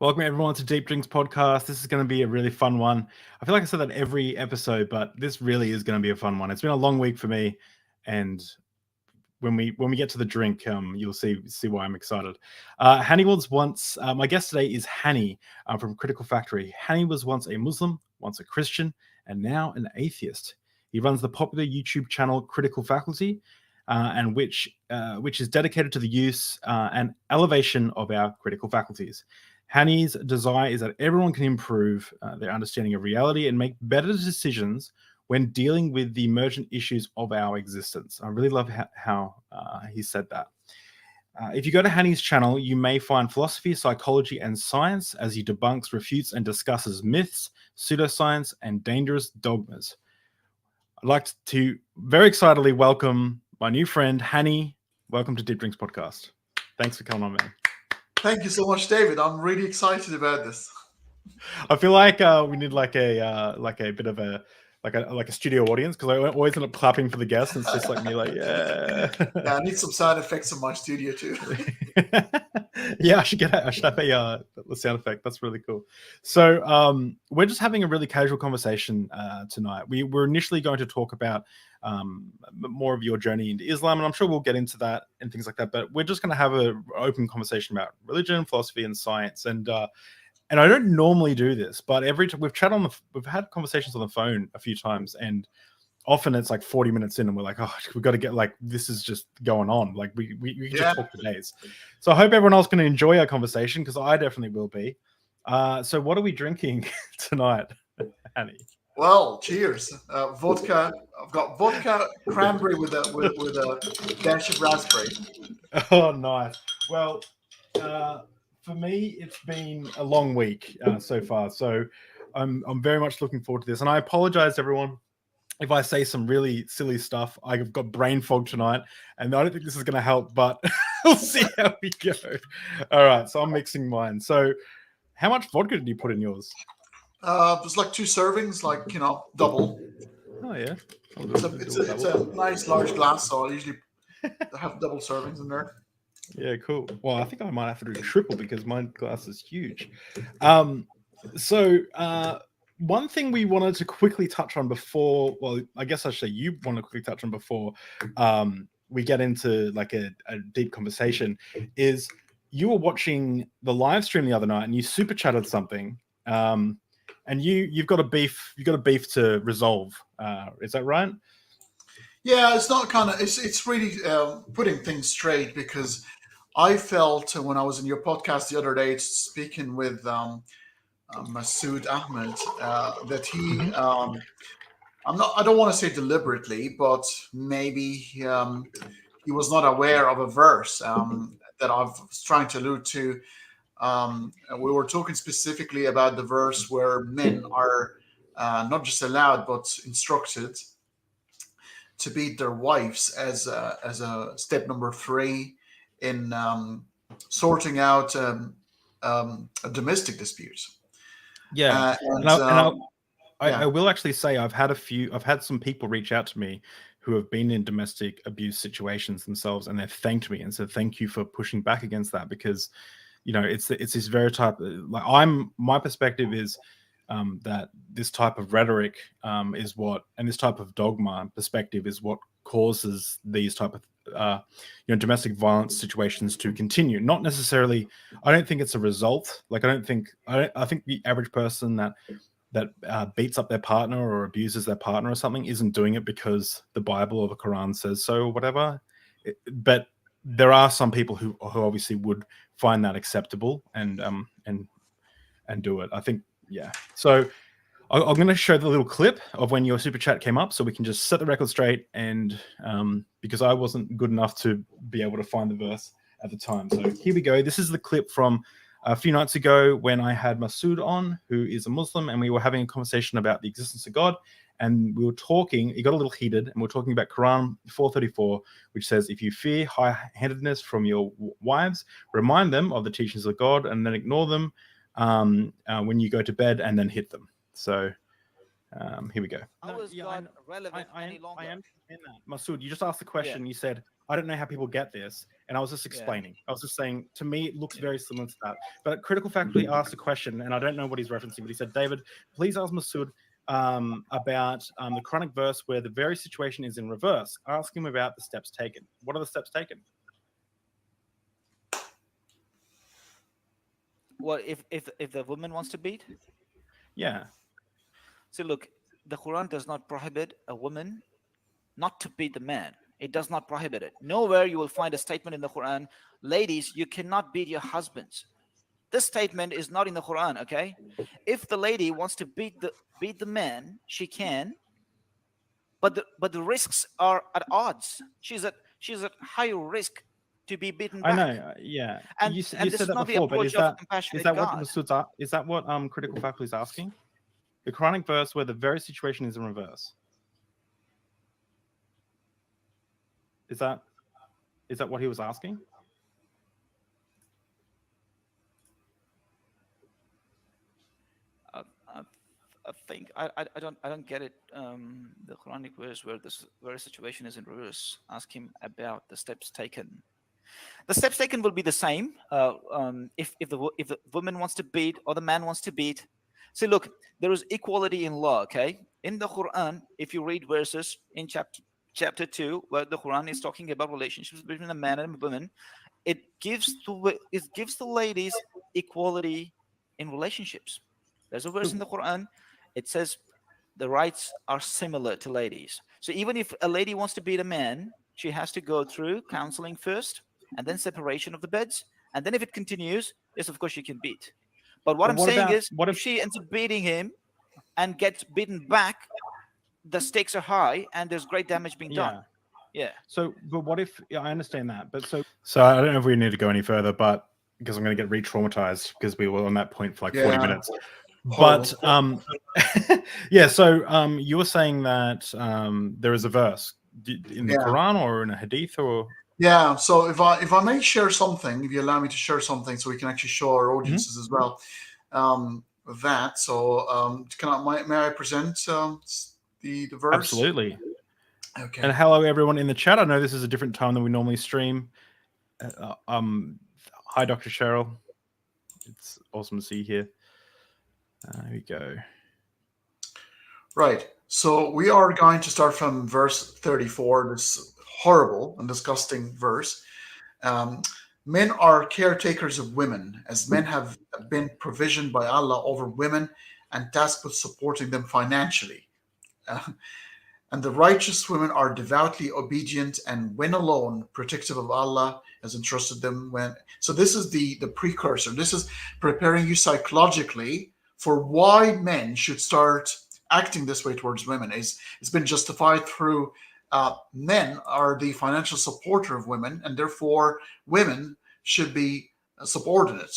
Welcome everyone to Deep Drinks Podcast. This is going to be a really fun one. I feel like I said that every episode, but this really is going to be a fun one. It's been a long week for me, and when we get to the drink, you'll see why I'm excited. Hani was once my guest today is Hani from Critical Factory. Hani was once a Muslim, once a Christian, and now an atheist. He runs the popular YouTube channel Critical Faculty, and which is dedicated to the use and elevation of our critical faculties. Hani's desire is that everyone can improve their understanding of reality and make better decisions when dealing with the emergent issues of our existence. I really love how he said that. If you go to Hani's channel, you may find philosophy, psychology, and science as he debunks, refutes, and discusses myths, pseudoscience, and dangerous dogmas. I'd like to very excitedly welcome my new friend, Hani. Welcome to Deep Drinks Podcast. Thanks for coming on, man. Thank you so much, David. I'm really excited about this. I feel like we need like a bit of a studio audience, because I always end up clapping for the guests, and it's just like me, like yeah. Yeah, I need some sound effects in my studio too. Yeah, I should have a sound effect. That's really cool. So we're just having a really casual conversation tonight. We were initially going to talk about more of your journey into Islam, and I'm sure we'll get into that and things like that. But we're just going to have an open conversation about religion, philosophy, and science. And I don't normally do this, but every time we've had conversations on the phone a few times, and often it's like 40 minutes in and we're like, oh, we've got to get, like, this is just going on. Like we can just talk for days. So I hope everyone else can enjoy our conversation, because I definitely will be. So what are we drinking tonight, Annie? Well, cheers. Vodka. I've got vodka cranberry with a dash of raspberry. Oh, nice. Well, for me, it's been a long week so far. So I'm very much looking forward to this. And I apologize, everyone, if I say some really silly stuff. I've got brain fog tonight, and I don't think this is going to help, but we'll see how we go. All right, so I'm mixing mine. So how much vodka did you put in yours? It's like 2 servings, like, double. Oh, yeah. It's a nice large glass, so I usually have double servings in there. Yeah, cool. Well, I think I might have to do triple, because my glass is huge. One thing we wanted to quickly touch on before, well, I guess I should say you want to quickly touch on before we get into like a deep conversation, is you were watching the live stream the other night and you super chatted something, and you've got a beef to resolve. Is that right? Yeah, it's not it's really putting things straight, because I felt when I was in your podcast the other day speaking with Masood Ahmed that he I don't want to say deliberately, but maybe he was not aware of a verse that I was trying to allude to. We were talking specifically about the verse where men are not just allowed but instructed to beat their wives as a step number 3 in sorting out a domestic dispute. Yeah, I will actually say I've had some people reach out to me who have been in domestic abuse situations themselves, and they've thanked me and said thank you for pushing back against that, because it's this very type of, like, my perspective is that this type of rhetoric is what, and this type of dogma perspective is what causes these type of domestic violence situations to continue. Not necessarily, I don't think it's a result. Like, I think the average person that beats up their partner or abuses their partner or something isn't doing it because the Bible or the Quran says so or whatever. But there are some people who obviously would find that acceptable and do it. I think, yeah. So I'm going to show the little clip of when your super chat came up, so we can just set the record straight. And because I wasn't good enough to be able to find the verse at the time, so here we go. This is the clip from a few nights ago when I had Masood on, who is a Muslim, and we were having a conversation about the existence of God. And we were talking, it got a little heated, and we we're talking about Quran 4:34, which says, if you fear high-handedness from your wives, remind them of the teachings of God, and then ignore them when you go to bed, and then hit them. So here we go. How is God relevant any longer? I am in that. Masood, you just asked the question. Yeah. You said, I don't know how people get this. And I was just explaining. I was just saying, to me, it looks very similar to that. But Critical Faculty asked a question, and I don't know what he's referencing, but he said, David, please ask Masood about the Quranic verse where the very situation is in reverse. Ask him about the steps taken. What are the steps taken? Well, if the woman wants to beat? Yeah. So look, the Quran does not prohibit a woman not to beat the man. It does not prohibit it. Nowhere you will find a statement in the Quran, ladies, you cannot beat your husbands. This statement is not in the Quran, okay? If the lady wants to beat the man, she can, but the risks are at odds. She's at high risk to be beaten back. I know, yeah. And you this said is that not before, the but approach of a compassionate what God. Masood's is that what Critical Faculty is asking? The Quranic verse where the very situation is in reverse. Is that what he was asking? I think I don't get it. The Quranic verse where this very situation is in reverse. Ask him about the steps taken. The steps taken will be the same. If the woman wants to beat or the man wants to beat. See, look, there is equality in law. Okay, in the Quran, if you read verses in chapter 2, where the Quran is talking about relationships between a man and a woman, it gives the ladies equality in relationships. There's a verse in the Quran. It says the rights are similar to ladies. So even if a lady wants to beat a man, she has to go through counseling first, and then separation of the beds, and then if it continues, yes, of course she can beat. But what I'm saying is, if she ends up beating him and gets beaten back, the stakes are high and there's great damage being done. Yeah. So, but what if, I understand that, but so I don't know if we need to go any further, but because I'm going to get re-traumatized because we were on that point for like 40 minutes. But yeah, so you were saying that there is a verse in the Quran or in a hadith or... Yeah, so if I may share something, if you allow me to share something so we can actually show our audiences as well, that. So may I present the verse? Absolutely. Okay. And hello everyone in the chat. I know this is a different time than we normally stream. Hi Dr. Cheryl. It's awesome to see you here. There we go. Right. So we are going to start from verse 34, this horrible and disgusting verse. Men are caretakers of women, as men have been provisioned by Allah over women and tasked with supporting them financially. And the righteous women are devoutly obedient and when alone protective of Allah has entrusted them when. So this is the precursor. This is preparing you psychologically for why men should start acting this way towards women. It's been justified through men are the financial supporter of women, and therefore women should be subordinate.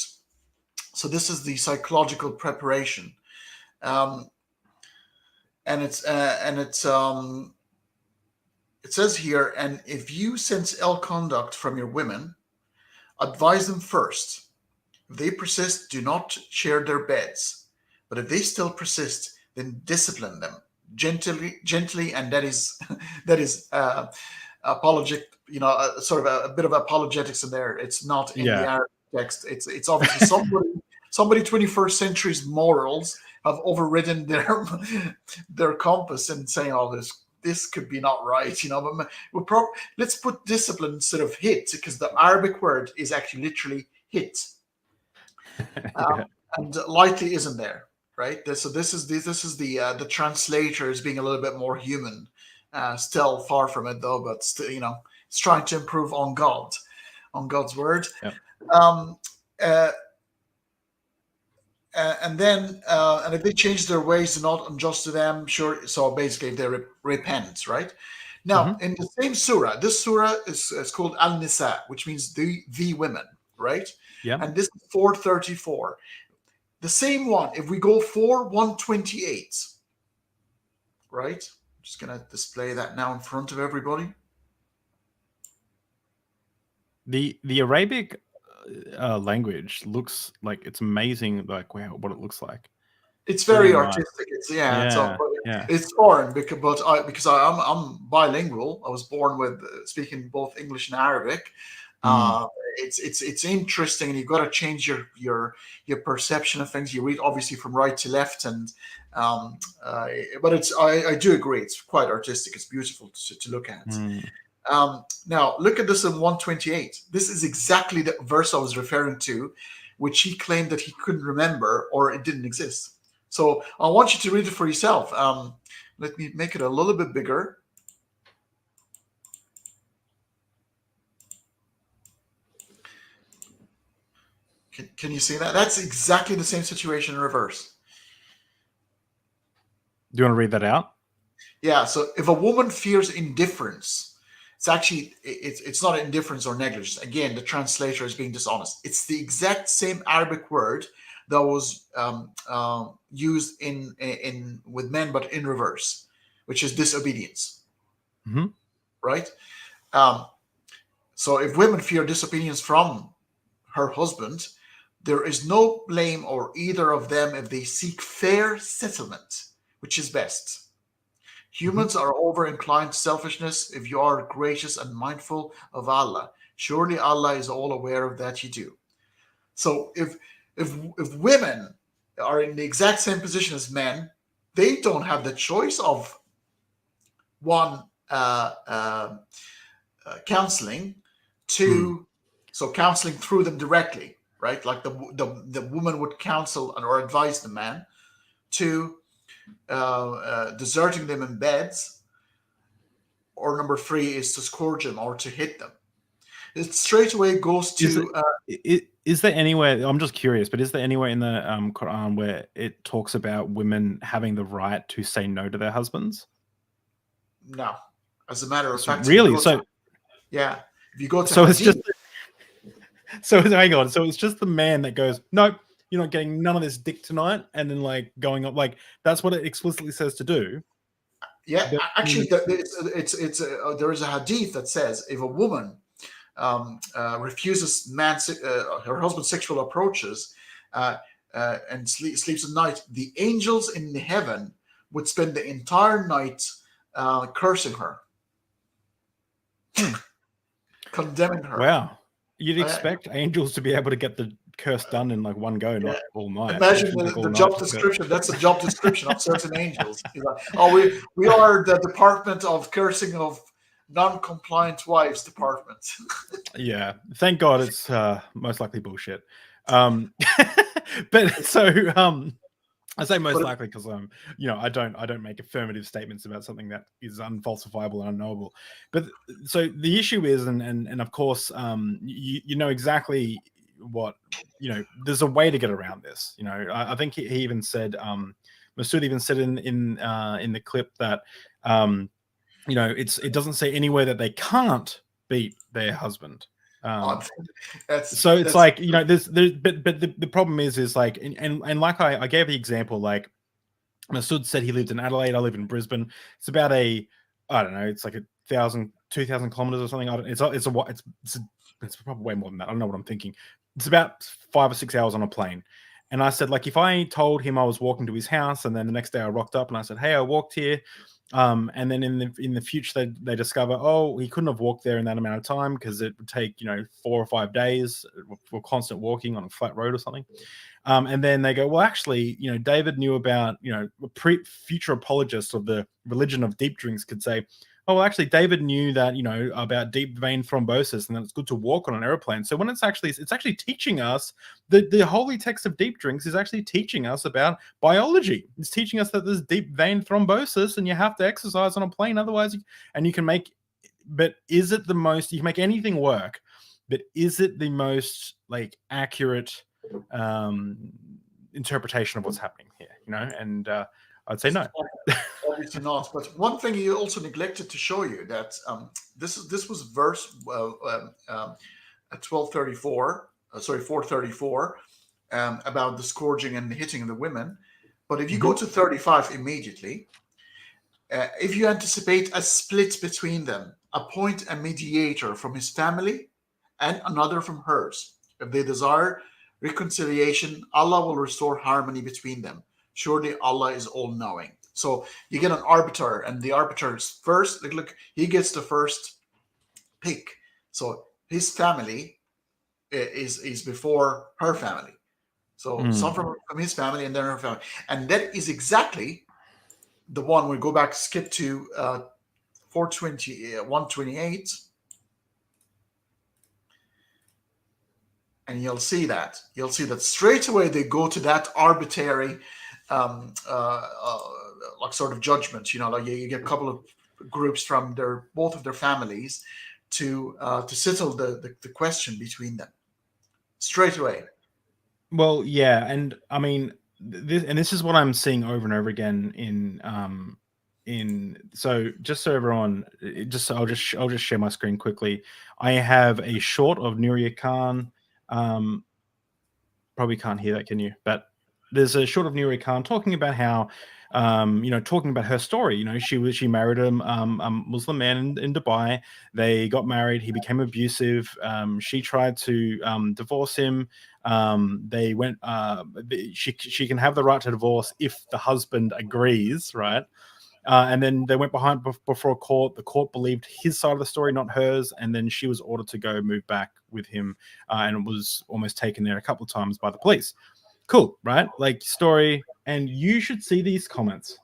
So this is the psychological preparation. And it says here, and if you sense ill conduct from your women, advise them first. If they persist, do not share their beds. But if they still persist, then discipline them gently, and that is apologetic. Sort of a bit of apologetics in there. It's not in the Arabic text. It's obviously somebody 21st century's morals have overridden their compass and saying, "Oh, this could be not right," But let's put discipline instead of hit, because the Arabic word is actually literally hit, and lightly isn't there, right? So this is the translator is being a little bit more human, still far from it though, but still, it's trying to improve on God's word. Yep. And then, and if they change their ways, not unjust to them, sure. So basically, they repent, right? Now, in the same surah, this surah is called Al-Nisa, which means the women, right? Yeah. And this is 434. The same one, if we go 128, right? I'm just going to display that now in front of everybody. The Arabic language looks like it's amazing, like what it looks like. It's very artistic. It's Yeah. It's foreign because I'm bilingual. I was born with speaking both English and Arabic. It's interesting, and you've got to change your perception of things. You read obviously from right to left, and but I do agree, it's quite artistic. It's beautiful to look at. Now look at this in 128. This is exactly the verse I was referring to, which he claimed that he couldn't remember or it didn't exist. So I want you to read it for yourself. Let me make it a little bit bigger. Can you see that? That's exactly the same situation in reverse. Do you want to read that out? Yeah. So if a woman fears indifference, it's not indifference or negligence. Again, the translator is being dishonest. It's the exact same Arabic word that was used in with men, but in reverse, which is disobedience. Right. So if women fear disobedience from her husband, there is no blame or either of them if they seek fair settlement, which is best. Humans are over inclined to selfishness if you are gracious and mindful of Allah. Surely Allah is all aware of that you do. So if women are in the exact same position as men, they don't have the choice of one counseling, two, so counseling through them directly, right? Like the woman would counsel or advise the man, two, deserting them in beds, or number three is to scourge them or to hit them. It straight away goes to. Is there anywhere? I'm just curious, but is there anywhere in the Quran where it talks about women having the right to say no to their husbands? No, as a matter of fact, really. Yeah, if you go to so Hadith, it's just. So hang on. So it's just the man that goes, nope, you're not getting none of this dick tonight, and then like going up, like that's what it explicitly says to do. Yeah, actually, there is a hadith that says if a woman refuses her husband's sexual approaches and sleeps at night, the angels in the heaven would spend the entire night cursing her, condemning her. Wow. You'd expect angels to be able to get the curse done in like one go, not all night. Imagine the job description. That's a job description of certain angels. Like, we are the department of cursing of non-compliant wives department. Yeah, thank God it's most likely bullshit. But so I say most likely because I don't make affirmative statements about something that is unfalsifiable and unknowable. But so the issue is, and of course, you know exactly what there's a way to get around this. I think he even said, Masood even said in the clip that it doesn't say anywhere that they can't beat their husband. But the problem is like, and like I gave the example, like Masood said he lived in Adelaide, I live in Brisbane. It's about it's like 1,000, 2,000 kilometers or something. It's probably way more than that. I don't know what I'm thinking. It's about 5 or 6 hours on a plane. And I said, like, if I told him I was walking to his house, and then the next day I rocked up and I said, hey, I walked here. And then in the future they discover, oh, he couldn't have walked there in that amount of time because it would take 4 or 5 days for constant walking on a flat road or something. And then they go, well, actually, David knew about, future apologists of the religion of deep drinks could say, oh, well, actually, David knew that, about deep vein thrombosis, and that it's good to walk on an airplane. So when it's actually teaching us, the holy text of deep drinks is actually teaching us about biology. It's teaching us that there's deep vein thrombosis, and you have to exercise on a plane, otherwise, and you can make. But is it the most? You can make anything work, but is it the most like accurate interpretation of what's happening here? And I'd say no. Obviously not. But one thing you also neglected to show you that this was verse 434 about the scourging and the hitting of the women. But if you go to 35 immediately, if you anticipate a split between them, appoint a mediator from his family and another from hers. If they desire reconciliation, Allah will restore harmony between them. Surely Allah is all-knowing. So you get an arbiter, and the arbiter's first, look, he gets the first pick. So his family is before her family. So some from his family and then her family. And that is exactly the one we go back, skip to 128. And you'll see that straight away they go to that arbitrary like sort of judgment, like you get a couple of groups from both of their families to settle the question between them straight away. Well, yeah, and I mean this is what I'm seeing over and over again so just so everyone, I'll just share my screen quickly. I have a short of Nuria Khan. Probably can't hear that, can you? But there's a short of Nuria Khan talking about how talking about her story. She married a Muslim man in Dubai. They got married. He became abusive. She tried to divorce him. They went. She can have the right to divorce if the husband agrees, right? And then they went before a court. The court believed his side of the story, not hers. And then she was ordered to go move back with him, and was almost taken there a couple of times by the police. Cool, right? Like story. And you should see these comments.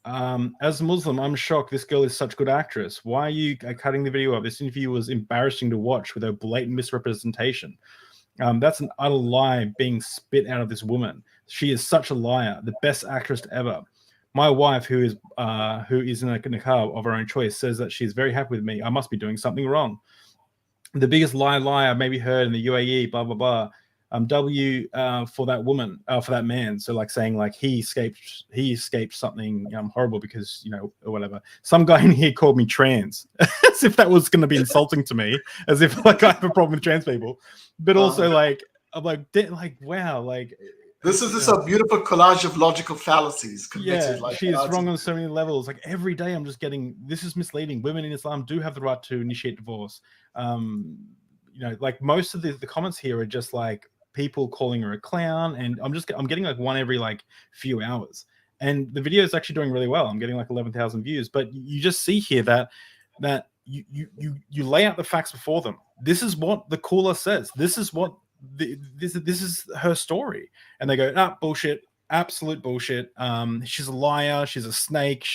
As a Muslim, I'm shocked. This girl is such a good actress. Why are you cutting the video up? This interview was embarrassing to watch with a blatant misrepresentation. That's an utter lie being spit out of this woman. She is such a liar. The best actress ever. My wife, who is in a niqab of her own choice, says that she's very happy with me. I must be doing something wrong. The biggest lie I've maybe heard in the UAE, blah, blah, blah. For that woman, for that man. So like saying like he escaped something horrible because, or whatever. Some guy in here called me trans, as if that was going to be insulting to me, as if like I have a problem with trans people. But also like, I'm like wow, like, this is a beautiful collage of logical fallacies committed. Yeah, she's wrong on so many levels. Like every day I'm just getting, this is misleading. Women in Islam do have the right to initiate divorce. Like most of the comments here are just like people calling her a clown, and I'm getting like one every like few hours. And the video is actually doing really well. I'm getting like 11,000 views. But you just see here that you lay out the facts before them. This is what the caller says. This is what this is her story, and they go, bullshit, absolute bullshit. She's a liar, she's a snake,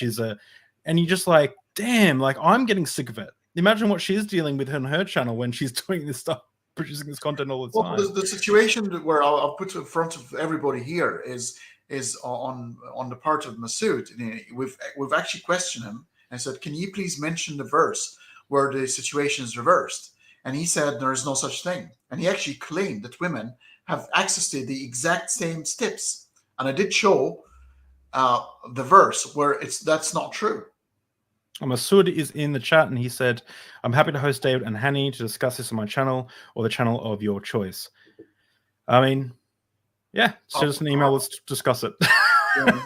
and you just like, damn, like I'm getting sick of it. Imagine what she's dealing with on her channel when she's doing this stuff, producing this content all the time. The situation where I'll put in front of everybody here is on the part of Masood. We've actually questioned him and said, can you please mention the verse where the situation is reversed? And he said there is no such thing. And he actually claimed that women have access to the exact same steps. And I did show the verse where that's not true. Masood is in the chat, and he said, I'm happy to host David and Hani to discuss this on my channel or the channel of your choice. I mean, yeah, send us an email. Let's discuss it. Yeah.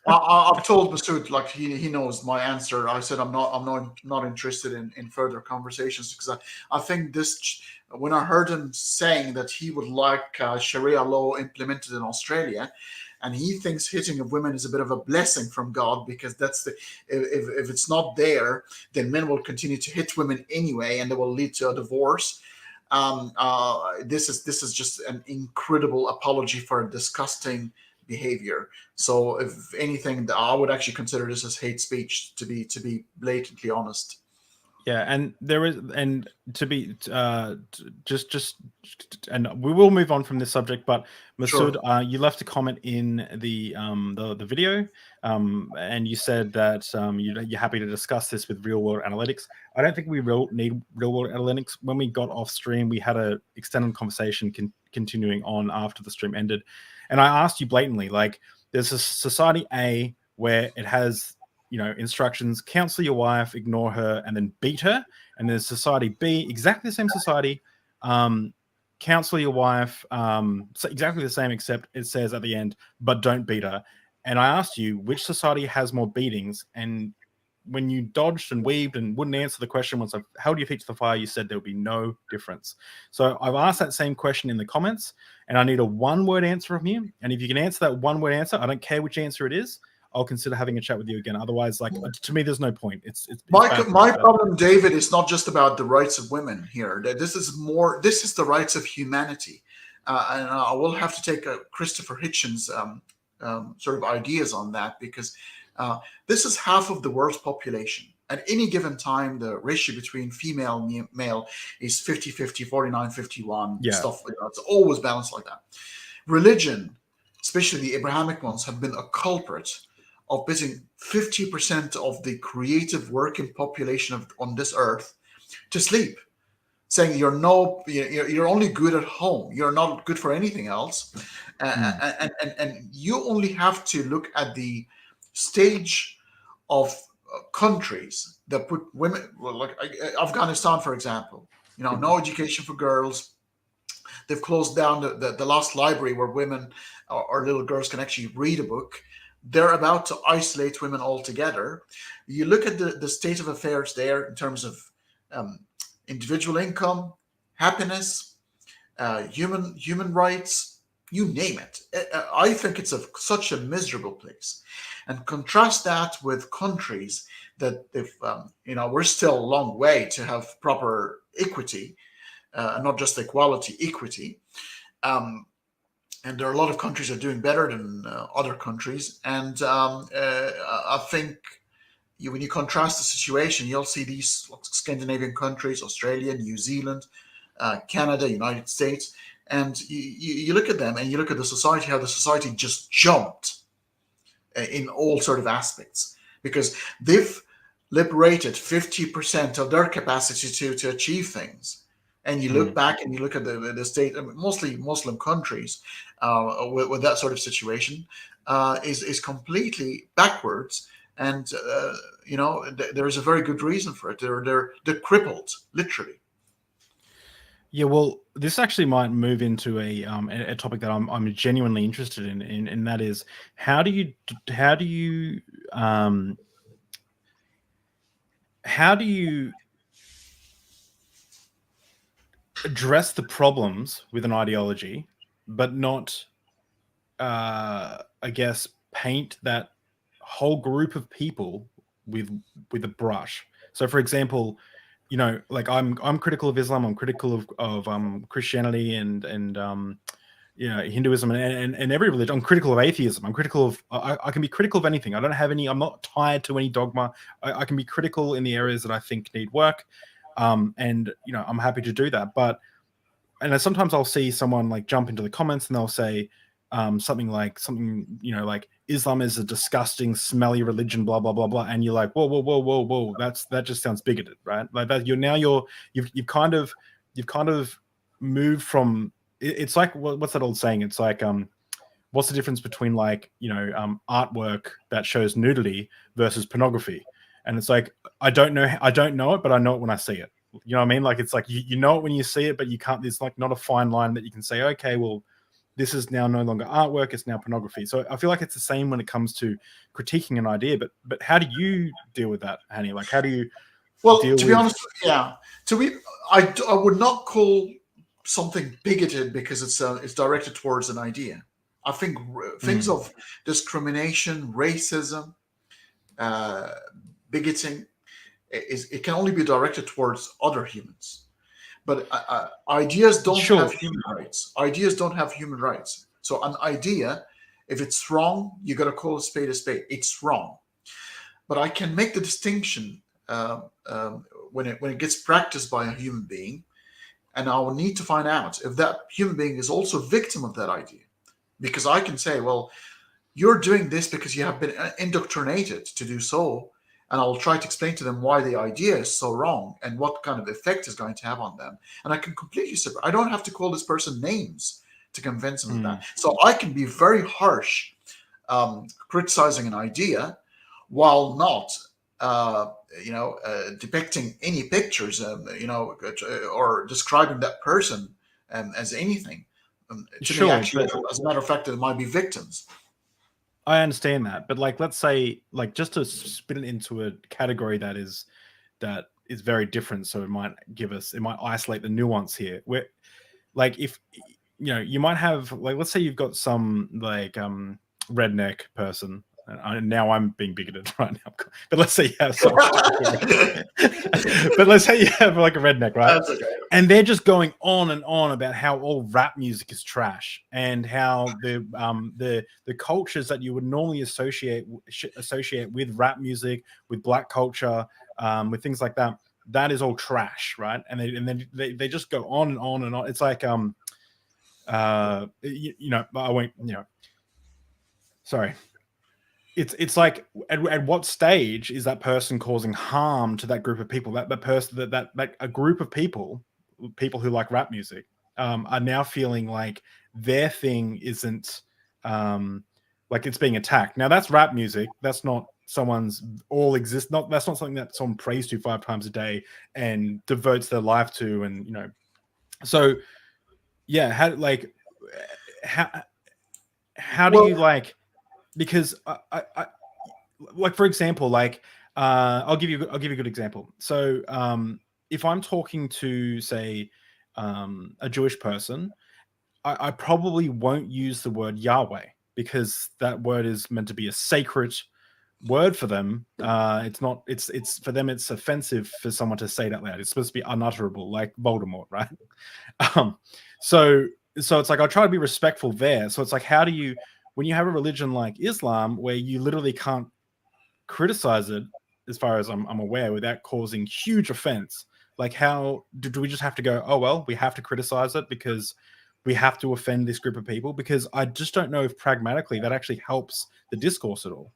I've told Masood, like he knows my answer. I said I'm not interested in further conversations, because I think this, when I heard him saying that he would like Sharia law implemented in Australia, and he thinks hitting of women is a bit of a blessing from God, because that's if it's not there, then men will continue to hit women anyway, and they will lead to a divorce. This is just an incredible apology for a disgusting behavior. So if anything, I would actually consider this as hate speech, to be blatantly honest. Yeah, and there is, and to be just, and we will move on from this subject. But Masood, sure. You left a comment in the video, and you said that you're happy to discuss this with real world analytics. I don't think we need real world analytics. When we got off stream, we had an extended conversation continuing on after the stream ended, and I asked you blatantly, like, there's a society A where it has, instructions: counsel your wife, ignore her, and then beat her. And there's society B, exactly the same society, counsel your wife, so exactly the same, except it says at the end, but don't beat her. And I asked you which society has more beatings, and when you dodged and weaved and wouldn't answer the question, once like, how do you feed the fire, you said there would be no difference. So I've asked that same question in the comments, and I need a one-word answer from you. And if you can answer that one-word answer, I don't care which answer it is, I'll consider having a chat with you again. Otherwise, like to me, there's no point. It's my problem, David, is not just about the rights of women here. This is the rights of humanity, and I will have to take Christopher Hitchens' sort of ideas on that, because this is half of the world's population. At any given time, the ratio between female and male is 50-50, 49-51, stuff like that. It's always balanced like that. Religion, especially the Abrahamic ones, have been a culprit of putting 50% of the creative working population on this earth to sleep, saying you're only good at home, you're not good for anything else, and you only have to look at the stage of countries that put women, like Afghanistan, for example. No education for girls. They've closed down the last library where women or little girls can actually read a book. They're about to isolate women altogether. You look at the state of affairs there in terms of individual income, happiness, human rights, you name it. I think it's such a miserable place. And contrast that with countries that we're still a long way to have proper equity, not just equality, equity. And there are a lot of countries that are doing better than other countries. And I think when you contrast the situation, you'll see these Scandinavian countries, Australia, New Zealand, Canada, United States, and you look at them and you look at the society, how the society just jumped in all sort of aspects, because they've liberated 50% of their capacity to achieve things. And you look back and you look at the state, mostly Muslim countries, with that sort of situation, is completely backwards. And there's a very good reason for it. They're crippled, literally. Yeah, well, this actually might move into a topic that I'm genuinely interested in, and that is how do you address the problems with an ideology, but not, I guess, paint that whole group of people with a brush. So, for example, like I'm critical of Islam, I'm critical of Christianity and Hinduism and every religion. I'm critical of atheism. I'm critical of I can be critical of anything. I'm not tied to any dogma. I can be critical in the areas that I think need work. And I'm happy to do that. And sometimes I'll see someone like jump into the comments and they'll say something like Islam is a disgusting, smelly religion, blah blah blah blah, and you're like, whoa, that just sounds bigoted, right? Like that you've kind of moved from. It's like what's that old saying? It's like what's the difference between artwork that shows nudity versus pornography? And it's like I don't know it, but I know it when I see it. You know what I mean? Like it's like you know it when you see it, but you can't. There's like not a fine line that you can say, okay, well, this is now no longer artwork; it's now pornography. So I feel like it's the same when it comes to critiquing an idea. But how do you deal with that, Hani? Like how do you? Well, to be honest, yeah. I would not call something bigoted because it's directed towards an idea. I think things of discrimination, racism, bigoting, it can only be directed towards other humans. But ideas don't have human rights. Ideas don't have human rights. So an idea, if it's wrong, you got to call a spade a spade. It's wrong. But I can make the distinction when it gets practiced by a human being, and I will need to find out if that human being is also a victim of that idea. Because I can say, well, you're doing this because you have been indoctrinated to do so, and I'll try to explain to them why the idea is so wrong and what kind of effect it's going to have on them. And I can completely separate. I don't have to call this person names to convince them of that. So I can be very harsh criticizing an idea while not depicting any pictures, or describing that person as anything. To me, actually, as a matter of fact, it might be victims. I understand that, but let's say, just to spin it into a category that is very different, so it might isolate the nuance here. Where, if you might have, let's say you've got some redneck person And now I'm being bigoted right now. But let's say you have but let's say you have like a redneck, right? That's okay. And they're just going on and on about how all rap music is trash and how the cultures that you would normally associate with rap music, with black culture, with things like that, that is all trash, right? And then they just go on and on and on. It's like I won't, sorry. It's like at what stage is that person causing harm to that group of people? That person that a group of people who like rap music are now feeling like their thing isn't like it's being attacked. Now that's rap music. That's not someone's that's not something that someone prays to 5 times a day and devotes their life to, and so yeah, how do you like? Because I like, for example, like I'll give you a good example. So if I'm talking to, say, a Jewish person, I probably won't use the word Yahweh, because that word is meant to be a sacred word for them. It's not. It's for them. It's offensive for someone to say that loud. It's supposed to be unutterable, like Voldemort, right? So it's like I'll try to be respectful there. So it's like, how do you, when you have a religion like Islam, where you literally can't criticize it, as far as I'm aware, without causing huge offense, like how do we just have to go, oh, well, we have to criticize it because we have to offend this group of people? Because I just don't know if pragmatically that actually helps the discourse at all.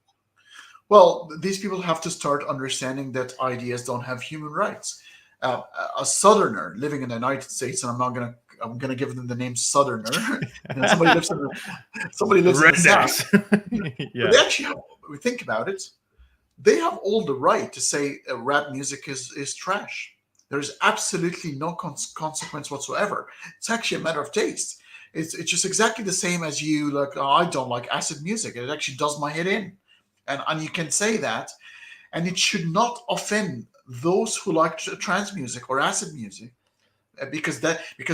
Well, these people have to start understanding that ideas don't have human rights. A Southerner living in the United States, and I'm gonna give them the name Southerner. Somebody lives in the South. Yeah. But they actually have, we think about it, they have all the right to say rap music is trash. There's absolutely no consequence whatsoever. It's actually a matter of taste. It's just exactly the same as you, like, oh, I don't like acid music. It actually does my head in. And you can say that, and it should not offend those who like trance music or acid music, because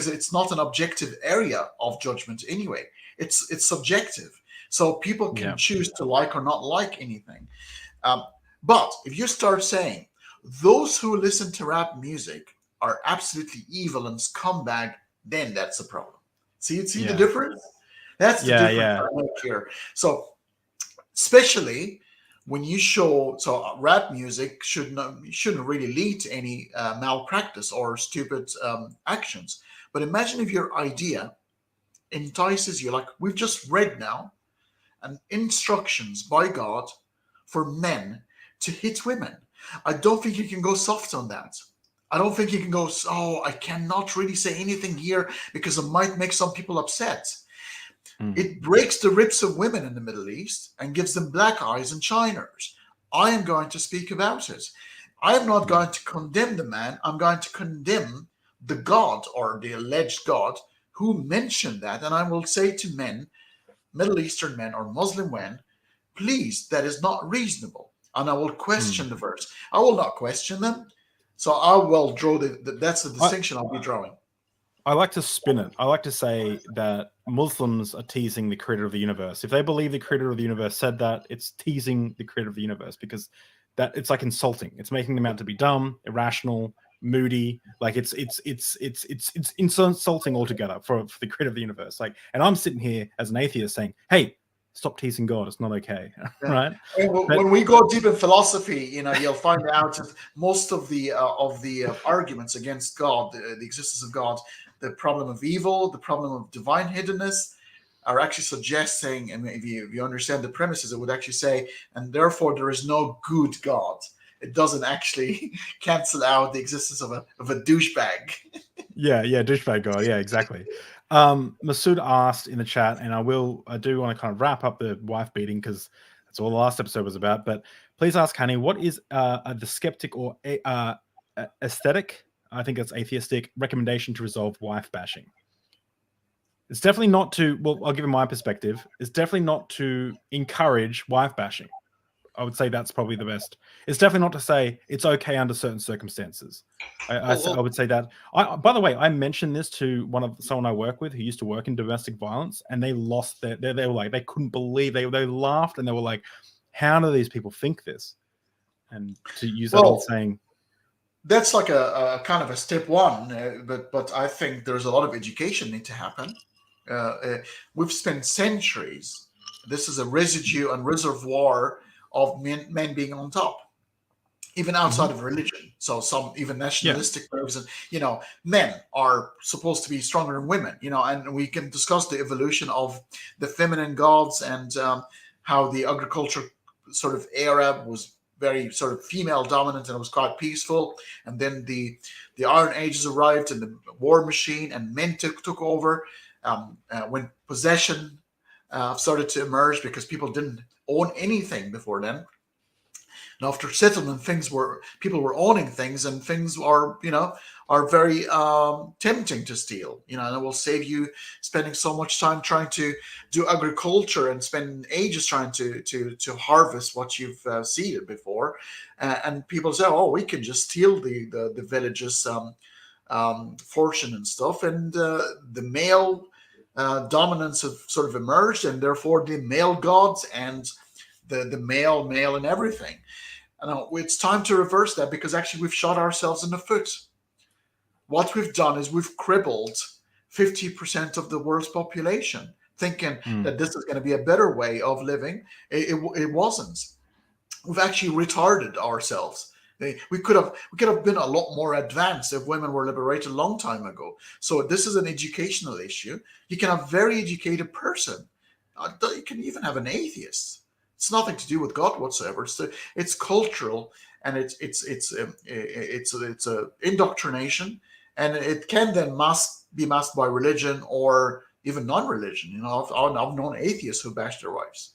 it's not an objective area of judgment anyway. It's subjective, so people can choose to like or not like anything. But if you start saying those who listen to rap music are absolutely evil and scumbag, then that's a problem. See the difference? That's the difference I make here. So especially when you show, so rap music shouldn't really lead to any malpractice or stupid actions. But imagine if your idea entices you, like we've just read now, and instructions by God for men to hit women. I don't think you can go soft on that. I don't think you can go, oh, I cannot really say anything here because it might make some people upset. It breaks the ribs of women in the Middle East and gives them black eyes and shiners. I am going to speak about it. I am not going to condemn the man. I'm going to condemn the God, or the alleged God, who mentioned that. And I will say to men, Middle Eastern men or Muslim men, please, that is not reasonable. And I will question the verse. I will not question them. So I will draw that's the distinction I'll be drawing. I like to spin it. I like to say that Muslims are teasing the creator of the universe. If they believe the creator of the universe said that, it's teasing the creator of the universe, because that it's like insulting. It's making them out to be dumb, irrational, moody. Like it's insulting altogether for the creator of the universe. Like, and I'm sitting here as an atheist saying, hey, stop teasing God. It's not okay. Right? When we go deep in philosophy, you'll find out that most of the arguments against God, the existence of God, the problem of evil, the problem of divine hiddenness, are actually suggesting, and if you understand the premises, it would actually say, and therefore there is no good God. It doesn't actually cancel out the existence of a douchebag. Yeah, douchebag God. Yeah, exactly. Masood asked in the chat, and I do want to kind of wrap up the wife beating because that's all the last episode was about. But please ask Hani, what is the skeptic or aesthetic? I think it's atheistic recommendation to resolve wife bashing. It's definitely not to. Well, I'll give you my perspective. It's definitely not to encourage wife bashing. I would say that's probably the best. It's definitely not to say it's okay under certain circumstances. I would say that. By the way, I mentioned this to someone I work with who used to work in domestic violence, and they lost they were like, they couldn't believe, they laughed, and they were like, how do these people think this? And to use that old saying, that's like a kind of a step one, but I think there's a lot of education need to happen. We've spent centuries. This is a residue and reservoir of men being on top, even outside of religion. So some even nationalistic groups, and men are supposed to be stronger than women. And we can discuss the evolution of the feminine gods and how the agriculture sort of era was very sort of female dominant, and it was quite peaceful. And then the Iron Ages arrived, and the war machine, and men took over. When possession started to emerge, because people didn't own anything before then. And after settlement, people were owning things, and things are very tempting to steal. And it will save you spending so much time trying to do agriculture and spend ages trying to harvest what you've seeded before. And people say, "Oh, we can just steal the village's fortune and stuff," and the male dominance have sort of emerged, and therefore the male gods and the male and everything. And it's time to reverse that, because actually we've shot ourselves in the foot. What we've done is we've crippled 50% of the world's population, thinking that this is going to be a better way of living. It wasn't. We've actually retarded ourselves. We could have been a lot more advanced if women were liberated a long time ago. So this is an educational issue. You can have a very educated person. You can even have an atheist. It's nothing to do with God whatsoever. It's cultural, and it's indoctrination, and it can then be masked by religion or even non-religion. I've known atheists who bash their wives.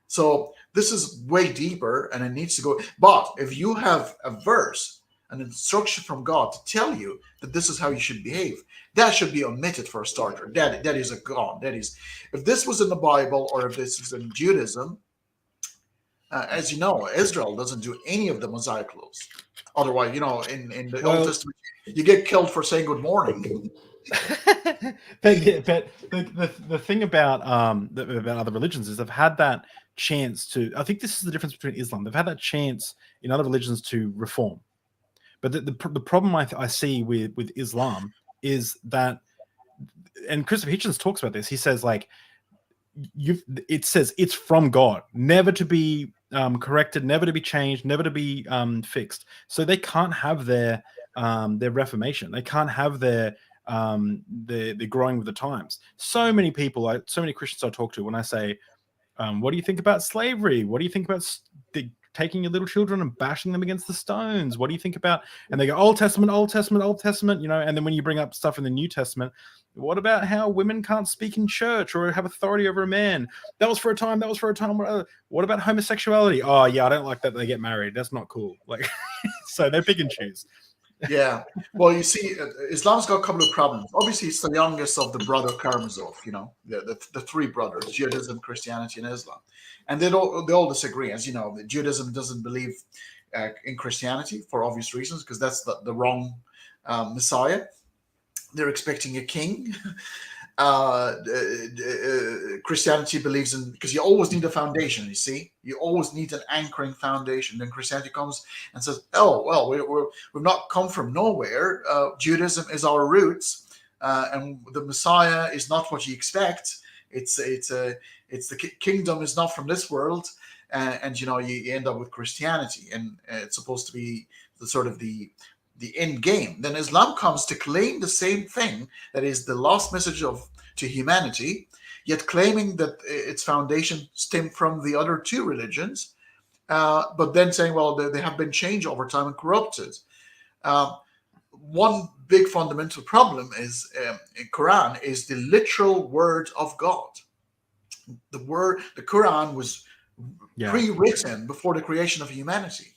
So this is way deeper, and it needs to go. But if you have a verse, an instruction from God to tell you that this is how you should behave, that should be omitted for a starter. That is a God. That is, if this was in the Bible, or if this is in Judaism. As you know, Israel doesn't do any of the Mosaic laws. Otherwise, in the Old Testament, you get killed for saying good morning. but the thing about other religions is they've had that chance to. I think this is the difference between Islam. They've had that chance in other religions to reform, but the problem I see with Islam is that, and Christopher Hitchens talks about this. He says it says it's from God, never to be corrected, never to be changed, never to be fixed. So they can't have their reformation. They can't have their growing with the times. So many people, so many Christians I talk to, when I say, what do you think about slavery? What do you think about taking your little children and bashing them against the stones? What do you think about? And they go, Old Testament, Old Testament, Old Testament, and then when you bring up stuff in the New Testament, what about how women can't speak in church or have authority over a man? That was for a time. What about homosexuality? Oh, yeah, I don't like that they get married. That's not cool. So they pick and choose. Yeah. Well, you see, Islam's got a couple of problems. Obviously, it's the youngest of the brother Karamazov, the three brothers, Judaism, Christianity, and Islam. And they all disagree. As you know, Judaism doesn't believe in Christianity for obvious reasons, because that's the wrong Messiah. They're expecting a king. Christianity believes in, because you always need a foundation. You see, you always need an anchoring foundation. Then Christianity comes and says, "Oh well, we've not come from nowhere. Judaism is our roots, and the Messiah is not what you expect. It's the kingdom is not from this world." And you end up with Christianity, and it's supposed to be the sort of the end game. Then Islam comes to claim the same thing, that is the last message to humanity, yet claiming that its foundation stemmed from the other two religions, but then saying, well, they have been changed over time and corrupted. One big fundamental problem is in Quran is the literal word of God. The Quran was pre-written before the creation of humanity.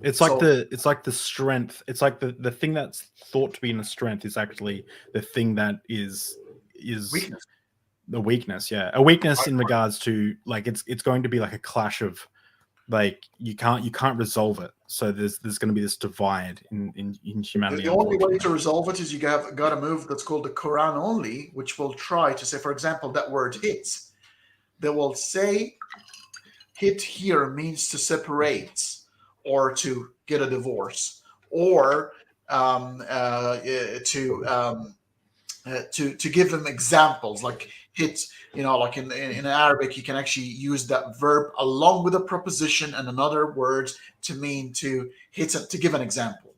It's like the strength. It's like the thing that's thought to be in a strength is actually the thing that is weakness. The weakness. Yeah, a weakness in regards to it's going to be like a clash of you can't resolve it. So there's going to be this divide in humanity. The only way to resolve it is you got a move that's called the Quran only, which will try to say, for example, that word hits. They will say hit here means to separate or to get a divorce, or to give them examples, like hit, like in Arabic, you can actually use that verb along with a preposition and another word to mean to hit, to give an example,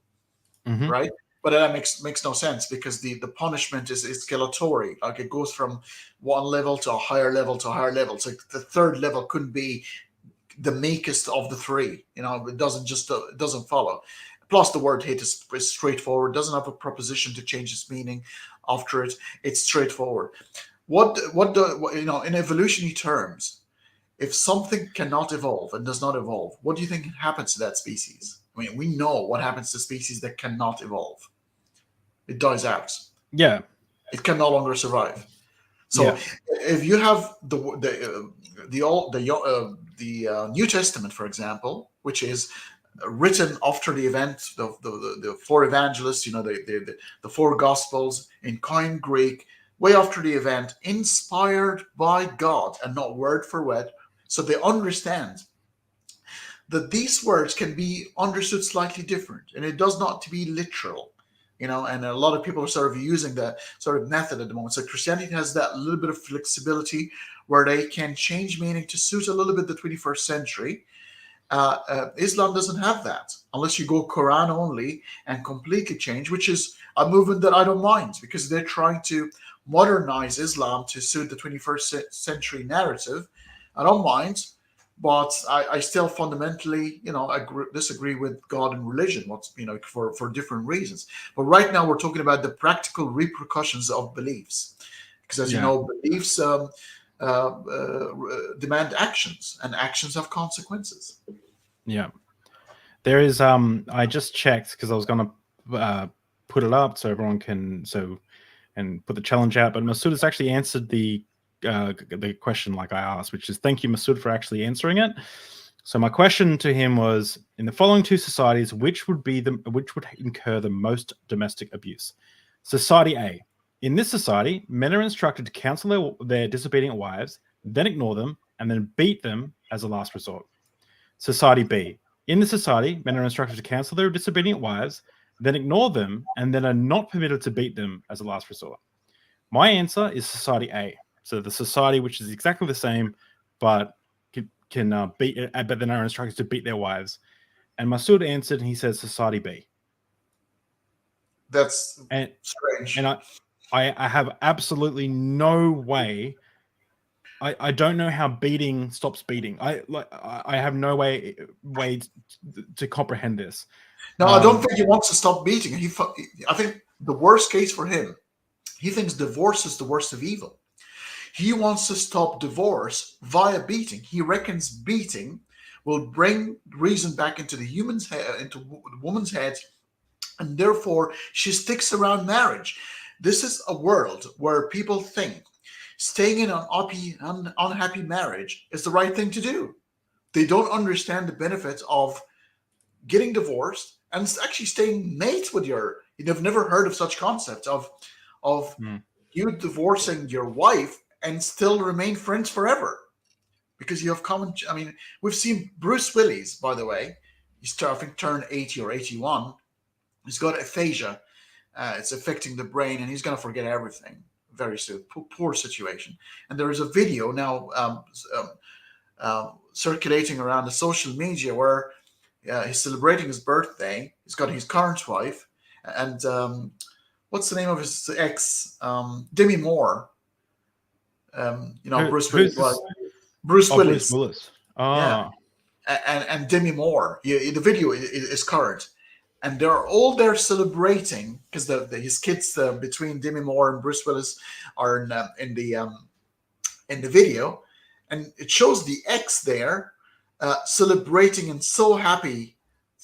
right? But that makes no sense, because the punishment is escalatory. Like, it goes from one level to a higher level to a higher level. So the third level couldn't be the meekest of the three. It doesn't follow. Plus, the word hit is straightforward. Doesn't have a preposition to change its meaning after it. It's straightforward. In evolutionary terms, if something cannot evolve and does not evolve, what do you think happens to that species? I mean, we know what happens to species that cannot evolve. It dies out. Yeah. It can no longer survive. So if you have the New Testament, for example, which is written after the event, the four evangelists, the four gospels in Koine Greek, way after the event, inspired by God and not word for word, so they understand that these words can be understood slightly different, and it does not to be literal. And a lot of people are sort of using that sort of method at the moment. So Christianity has that little bit of flexibility where they can change meaning to suit a little bit the 21st century. Islam doesn't have that, unless you go Quran only and completely change, which is a movement that I don't mind, because they're trying to modernize Islam to suit the 21st century narrative. I don't mind. But I still fundamentally, disagree with God and religion, for different reasons. But right now we're talking about the practical repercussions of beliefs, because as you know, beliefs demand actions, and actions have consequences. Yeah, there is. I just checked, because I was going to put it up so everyone can and put the challenge out. But Masood has actually answered the question like I asked, which is, thank you, Masood, for actually answering it. So my question to him was, in the following two societies, which would incur the most domestic abuse? Society A. In this society, men are instructed to counsel their disobedient wives, then ignore them, and then beat them as a last resort. Society B. In this society, men are instructed to counsel their disobedient wives, then ignore them, and then are not permitted to beat them as a last resort. My answer is Society A. So the society which is exactly the same, but can beat, but then are instructed to beat their wives. And Masood answered, and he says Society B. That's strange. And I have absolutely no way. I don't know how beating stops beating. I have no way to comprehend this. No, I don't think he wants to stop beating. I think the worst case for him, he thinks divorce is the worst of evil. He wants to stop divorce via beating. He reckons beating will bring reason back into the human's head, into the woman's head, and therefore she sticks around marriage. This is a world where people think staying in an unhappy marriage is the right thing to do. They don't understand the benefits of getting divorced and actually staying mates with you've never heard of such concepts of you divorcing your wife and still remain friends forever, because you have common. I mean, we've seen Bruce Willis, by the way. He's I think turned 80 or 81. He's got aphasia. It's affecting the brain, and he's going to forget everything very soon. Poor situation. And there is a video now circulating around the social media where he's celebrating his birthday. He's got his current wife, and what's the name of his ex? Demi Moore. Bruce Willis. Bruce Willis. Bruce Willis. Oh. Yeah. And Demi Moore. The video is current, and they're all there celebrating because his kids between Demi Moore and Bruce Willis are in the video, and it shows the ex there celebrating and so happy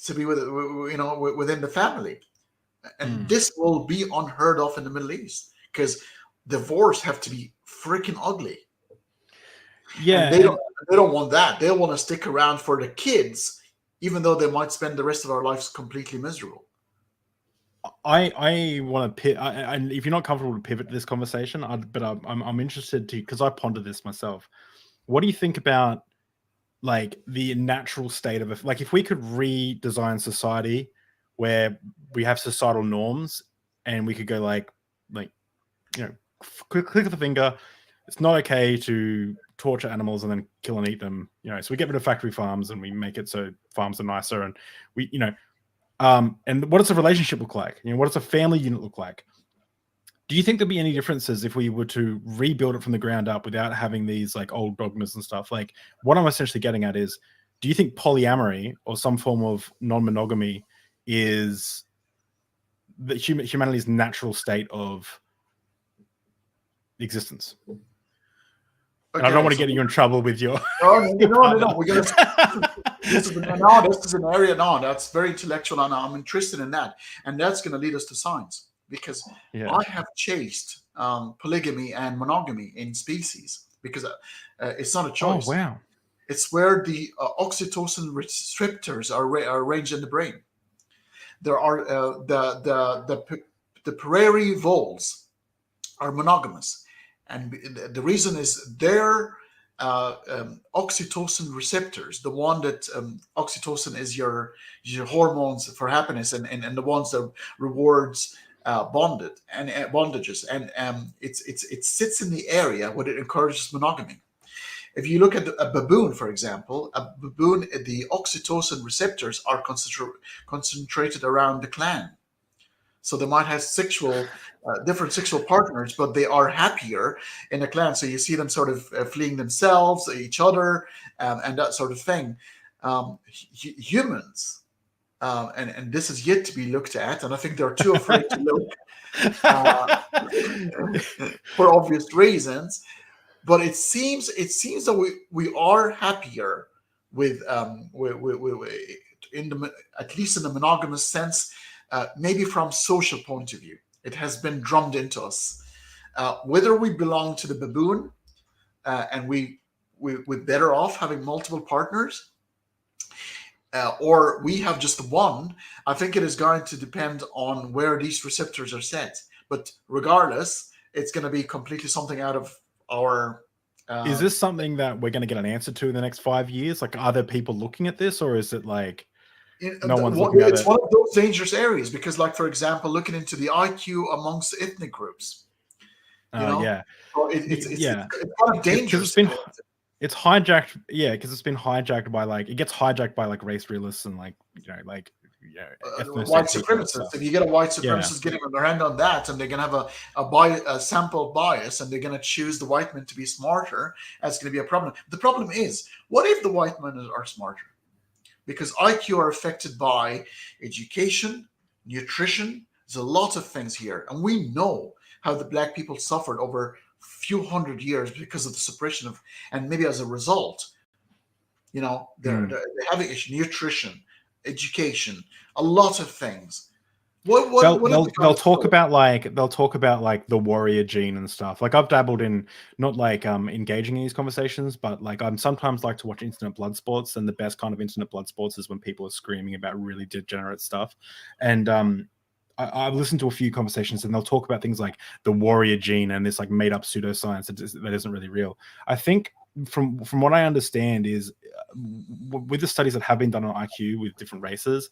to be within the family, and this will be unheard of in the Middle East, because divorce have to be freaking ugly. Yeah, and they don't want that. They want to stick around for the kids, even though they might spend the rest of our lives completely miserable. I want to pivot. And if you're not comfortable to pivot to this conversation, I'm interested to, because I pondered this myself. What do you think about like the natural state of it. Like if we could redesign society where we have societal norms and we could go like, you know, click of the finger, it's not okay to torture animals and then kill and eat them, you know, so we get rid of factory farms and we make it so farms are nicer, and we, you know, and what does a relationship look like? You know, what does a family unit look like? Do you think there'd be any differences if we were to rebuild it from the ground up without having these like old dogmas and stuff? Like what I'm essentially getting at is, do you think polyamory or some form of non-monogamy is the humanity's natural state of existence? Okay, and I don't want to get you in trouble with your... No. We're gonna... This is an area now that's very intellectual, and I'm interested in that. And that's going to lead us to science. Because I have chased polygamy and monogamy in species, because it's not a choice. Oh, wow. It's where the oxytocin receptors are arranged in the brain. There are the prairie voles are monogamous, and the reason is their oxytocin receptors, the one that oxytocin is your hormones for happiness, and the ones that rewards bondages, and it sits in the area where it encourages monogamy. If you look at a baboon, for example, the oxytocin receptors are concentrated around the clan, so they might have different sexual partners, but they are happier in a clan. So you see them sort of fleeing themselves, each other, and that sort of thing. Humans. And this is yet to be looked at, and I think they're too afraid to look for obvious reasons. But it seems that we are happier with at least in the monogamous sense, maybe from social point of view. It has been drummed into us. Whether we belong to the baboon and we're better off having multiple partners, or we have just one, I think it is going to depend on where these receptors are set. But regardless, it's going to be completely something out of our... is this something that we're going to get an answer to in the next 5 years? Like, are there people looking at this, or is it like no one's looking at it? It's one of those dangerous areas, because, like, for example, looking into the IQ amongst ethnic groups. Yeah. So it's kind of dangerous. It's hijacked, because it's been hijacked by it gets hijacked by race realists and white supremacists. If you get a white supremacist getting their hand on that, and they're going to have a sample bias, and they're going to choose the white men to be smarter, that's going to be a problem. The problem is, what if the white men are smarter? Because IQ are affected by education, nutrition. There's a lot of things here, and we know how the black people suffered over few hundred years because of the suppression of, and maybe as a result, they're having nutrition, education, a lot of things. They'll talk about the warrior gene and stuff. Like, I've dabbled in not engaging in these conversations, but I'm sometimes like to watch internet blood sports, and the best kind of internet blood sports is when people are screaming about really degenerate stuff. And I've listened to a few conversations, and they'll talk about things like the warrior gene and this made up pseudoscience that isn't really real. I think from what I understand is with the studies that have been done on IQ with different races,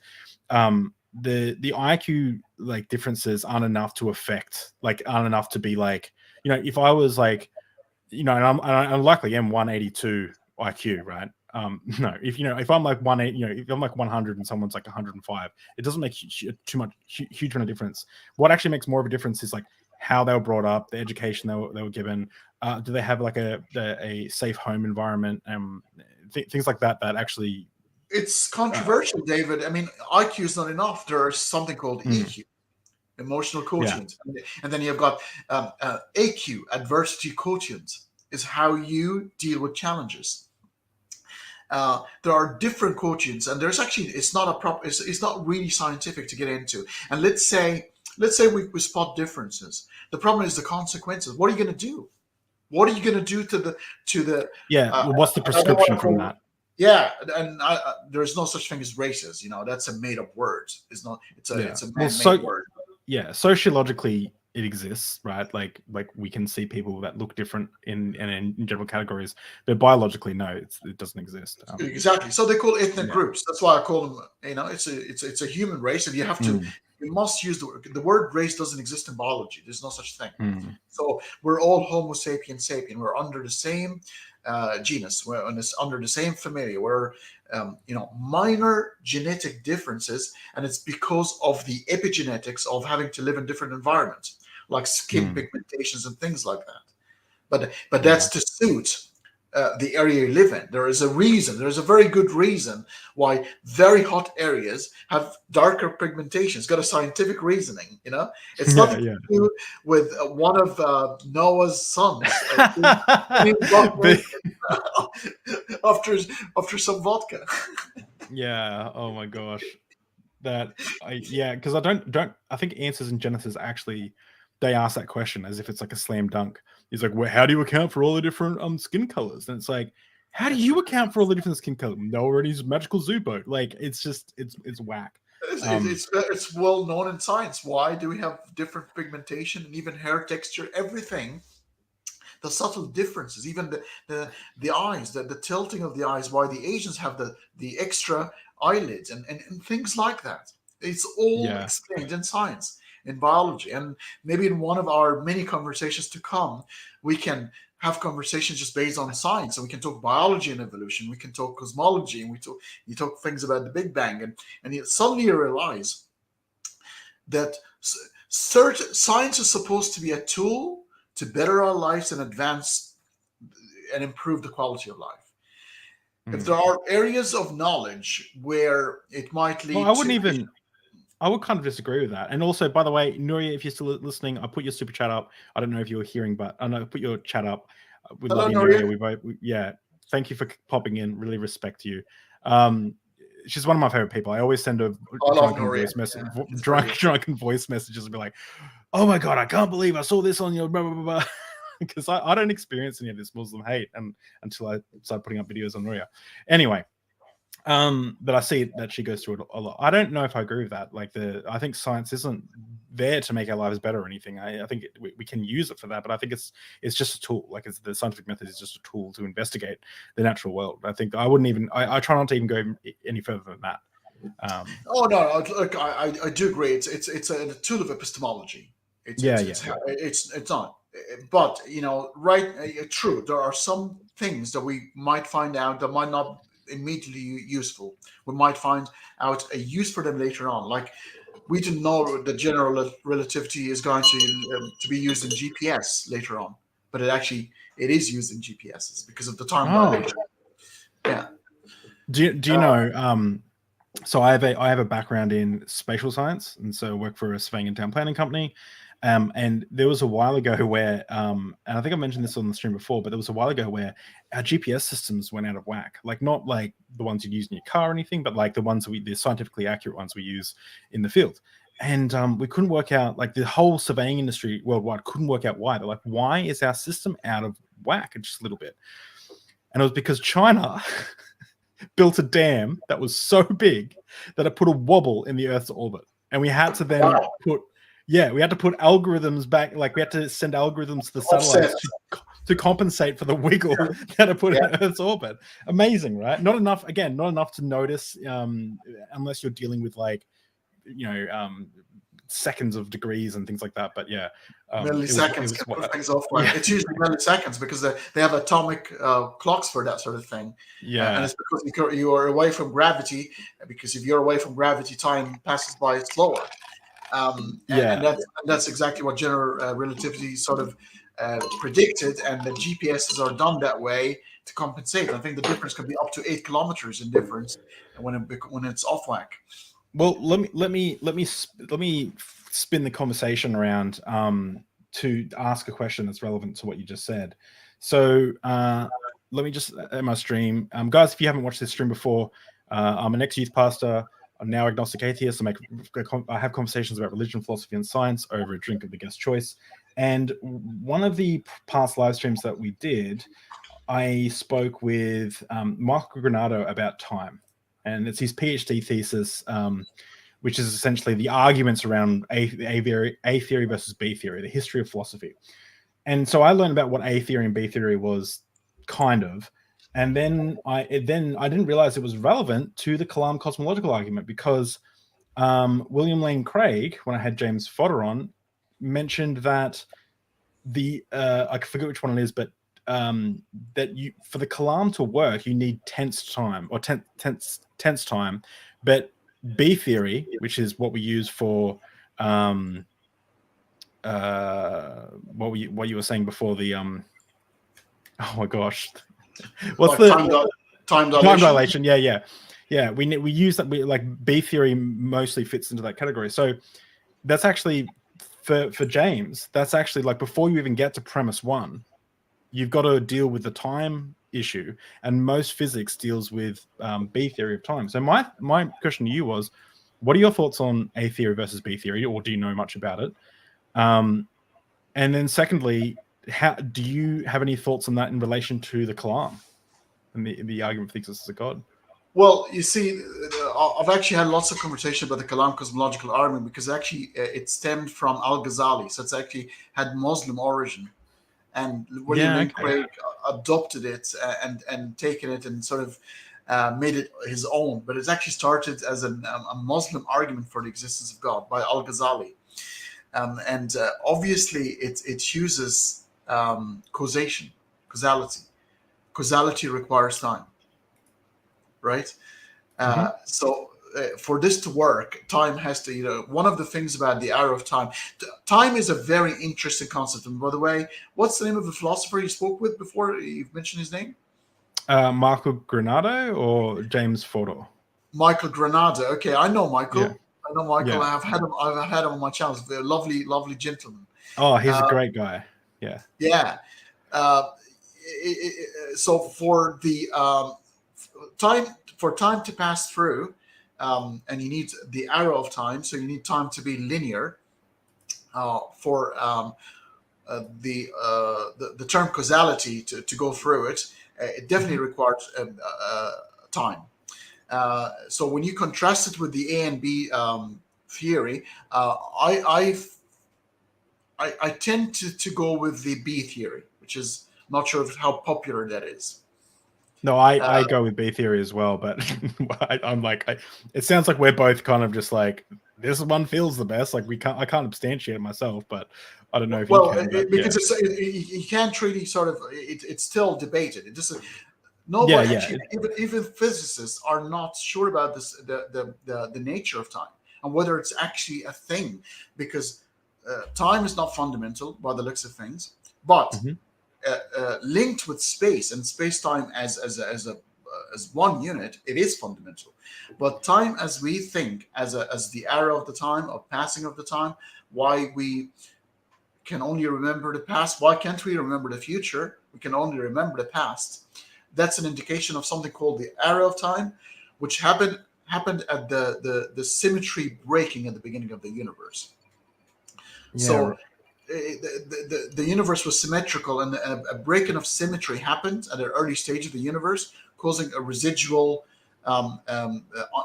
the IQ differences aren't enough to affect, aren't enough to be if I was and I'm likely am 182 IQ, right? No, if I'm 180, if I'm 100 and someone's 105, it doesn't make huge amount of difference. What actually makes more of a difference is how they were brought up, the education they were given. Do they have a safe home environment? Things like that actually. It's controversial, David. I mean, IQ is not enough. There's something called EQ, emotional quotient, and then you've got AQ, adversity quotient, is how you deal with challenges. There are different quotients, and there's actually it's not really scientific to get into. And let's say we spot differences. The problem is the consequences. What are you going to do? What are you going to do to the what's the prescription from that? Yeah, and there's no such thing as races. That's a made up word. It's not. It's a man-made word. Yeah, sociologically, it exists, right? Like we can see people that look different in general categories, but biologically, no, it doesn't exist. Exactly. So they call ethnic groups. That's why I call them. It's a human race, and you have to. You must use the word race doesn't exist in biology. There's no such thing. So we're all Homo sapiens sapien. We're under the same genus. We're under the same familia. We're minor genetic differences, and it's because of the epigenetics of having to live in different environments, like skin pigmentations and things like that. But that's to suit the area you live in. There is a reason. There's a very good reason why very hot areas have darker pigmentation. It's got a scientific reasoning. It's nothing to do with one of Noah's sons after some vodka. Yeah. Oh my gosh. Because I think Answers in Genesis actually, they ask that question as if it's like a slam dunk. He's like, well, how do you account for all the different skin colors? And it's like, how do you account for all the different skin colors? No, already he's a magical zoo boat. Like, it's just it's whack. It's well known in science. Why do we have different pigmentation and even hair texture? Everything, the subtle differences, even the eyes, the tilting of the eyes. Why the Asians have the extra eyelids and things like that. It's all explained in science, in biology, and maybe in one of our many conversations to come, we can have conversations just based on science, and we can talk biology and evolution. We can talk cosmology, and you talk things about the Big Bang, and suddenly you realize that science is supposed to be a tool to better our lives and advance and improve the quality of life. If there are areas of knowledge where it might lead I would kind of disagree with that. And also, by the way, Nuria, if you're still listening, I put your super chat up. I don't know if you were hearing, but I know I put your chat up. We love you, Nuria. Thank you for popping in. Really respect you. She's one of my favorite people. I always send her drunken voice messages and be like, "Oh my god, I can't believe I saw this on your blah blah blah." Because I don't experience any of this Muslim hate until I start putting up videos on Nuria. Anyway. But I see that she goes through it a lot. I don't know if I agree with that. I think science isn't there to make our lives better or anything. I think we can use it for that, but I think it's just a tool. Like the scientific method is just a tool to investigate the natural world. I think I wouldn't even. I try not to even go any further than that. Look, I do agree. It's a tool of epistemology. It's not. But true. There are some things that we might find out that might not immediately useful. We might find out a use for them later on. Like we didn't know that general relativity is going to be used in GPS later on, but it is used in GPSs because of the time dilation. Yeah. Do you know? So I have a background in spatial science, and so I work for a surveying and town planning company. And there was a while ago where, and I think I mentioned this on the stream before, but there was a while ago where our GPS systems went out of whack. Like not like the ones you'd use in your car or anything, but like the scientifically accurate ones we use in the field. And we couldn't work out, like the whole surveying industry worldwide couldn't work out why. They're like, why is our system out of whack just a little bit? And it was because China built a dam that was so big that it put a wobble in the Earth's orbit. And we had to then we had to put algorithms back. Like we had to send algorithms to the satellites to compensate for the wiggle that it put in Earth's orbit. Amazing, right? Not enough to notice unless you're dealing with seconds of degrees and things like that. But milliseconds can put things off. It's usually milliseconds because they have atomic clocks for that sort of thing. And it's because you are away from gravity. Because if you're away from gravity, time passes by slower. And that's exactly what general relativity sort of predicted, and the GPSs are done that way to compensate. I think the difference can be up to 8 kilometers in difference when it's off whack. Well, let me spin the conversation around to ask a question that's relevant to what you just said. So let me just at my stream, guys. If you haven't watched this stream before, I'm an ex-youth pastor. I'm now agnostic atheist. I have conversations about religion, philosophy, and science over a drink of the guest choice. And one of the past live streams that we did, I spoke with Mark Granado about time. And it's his PhD thesis, which is essentially the arguments around A theory versus B theory, the history of philosophy. And so I learned about what A theory and B theory was, kind of. And then I didn't realize it was relevant to the Kalam cosmological argument, because William Lane Craig, when I had James Fodder on, mentioned that I forget which one it is, but that you, for the Kalam to work, you need tense time, or tense time. But B theory, which is what we use for what you were saying before, the oh my gosh, what's like the time dilation? Yeah. We use that. We like B theory mostly fits into that category. So that's actually for James. That's actually like before you even get to premise one, you've got to deal with the time issue, and most physics deals with B theory of time. So my question to you was, what are your thoughts on A theory versus B theory, or do you know much about it? And then secondly, how do you have any thoughts on that in relation to the Kalam and the argument for the existence of God? Well, you see, I've actually had lots of conversation about the Kalam cosmological argument, because actually it stemmed from Al-Ghazali, so it's actually had Muslim origin, and William Lane Craig adopted it and taken it and sort of made it his own. But it's actually started as a Muslim argument for the existence of God by Al-Ghazali. And obviously it uses causality. Causality requires time, right? So for this to work, time has to, one of the things about the arrow of time, time is a very interesting concept. And by the way, what's the name of the philosopher you spoke with before? You've mentioned his name? Michael Granado or James Fodor? Michael Granado. Okay, I know Michael. Yeah. I know Michael. Yeah. I've had him on my channel. He's a lovely gentleman. Oh, he's a great guy. Yeah. Yeah. So for the time to pass through, and you need the arrow of time, so you need time to be linear. For the term causality to go through it, it definitely requires time. So when you contrast it with the A and B theory, I tend to go with the B theory, which is not sure how popular that is. No, I go with B theory as well, but I'm like, it sounds like we're both kind of just like, this one feels the best. Like I can't substantiate it myself, but I don't know if you can. Because you can't really sort of, it's still debated. It just nobody actually, even physicists are not sure about this, the nature of time and whether it's actually a thing, because time is not fundamental by the looks of things, but linked with space and space-time as one unit, it is fundamental. But time as we think, as the arrow of the time, of passing of the time, why we can only remember the past, why can't we remember the future? We can only remember the past. That's an indication of something called the arrow of time, which happened at the symmetry breaking at the beginning of the universe. Yeah. So the universe was symmetrical, and a breaking of symmetry happened at an early stage of the universe, causing a residual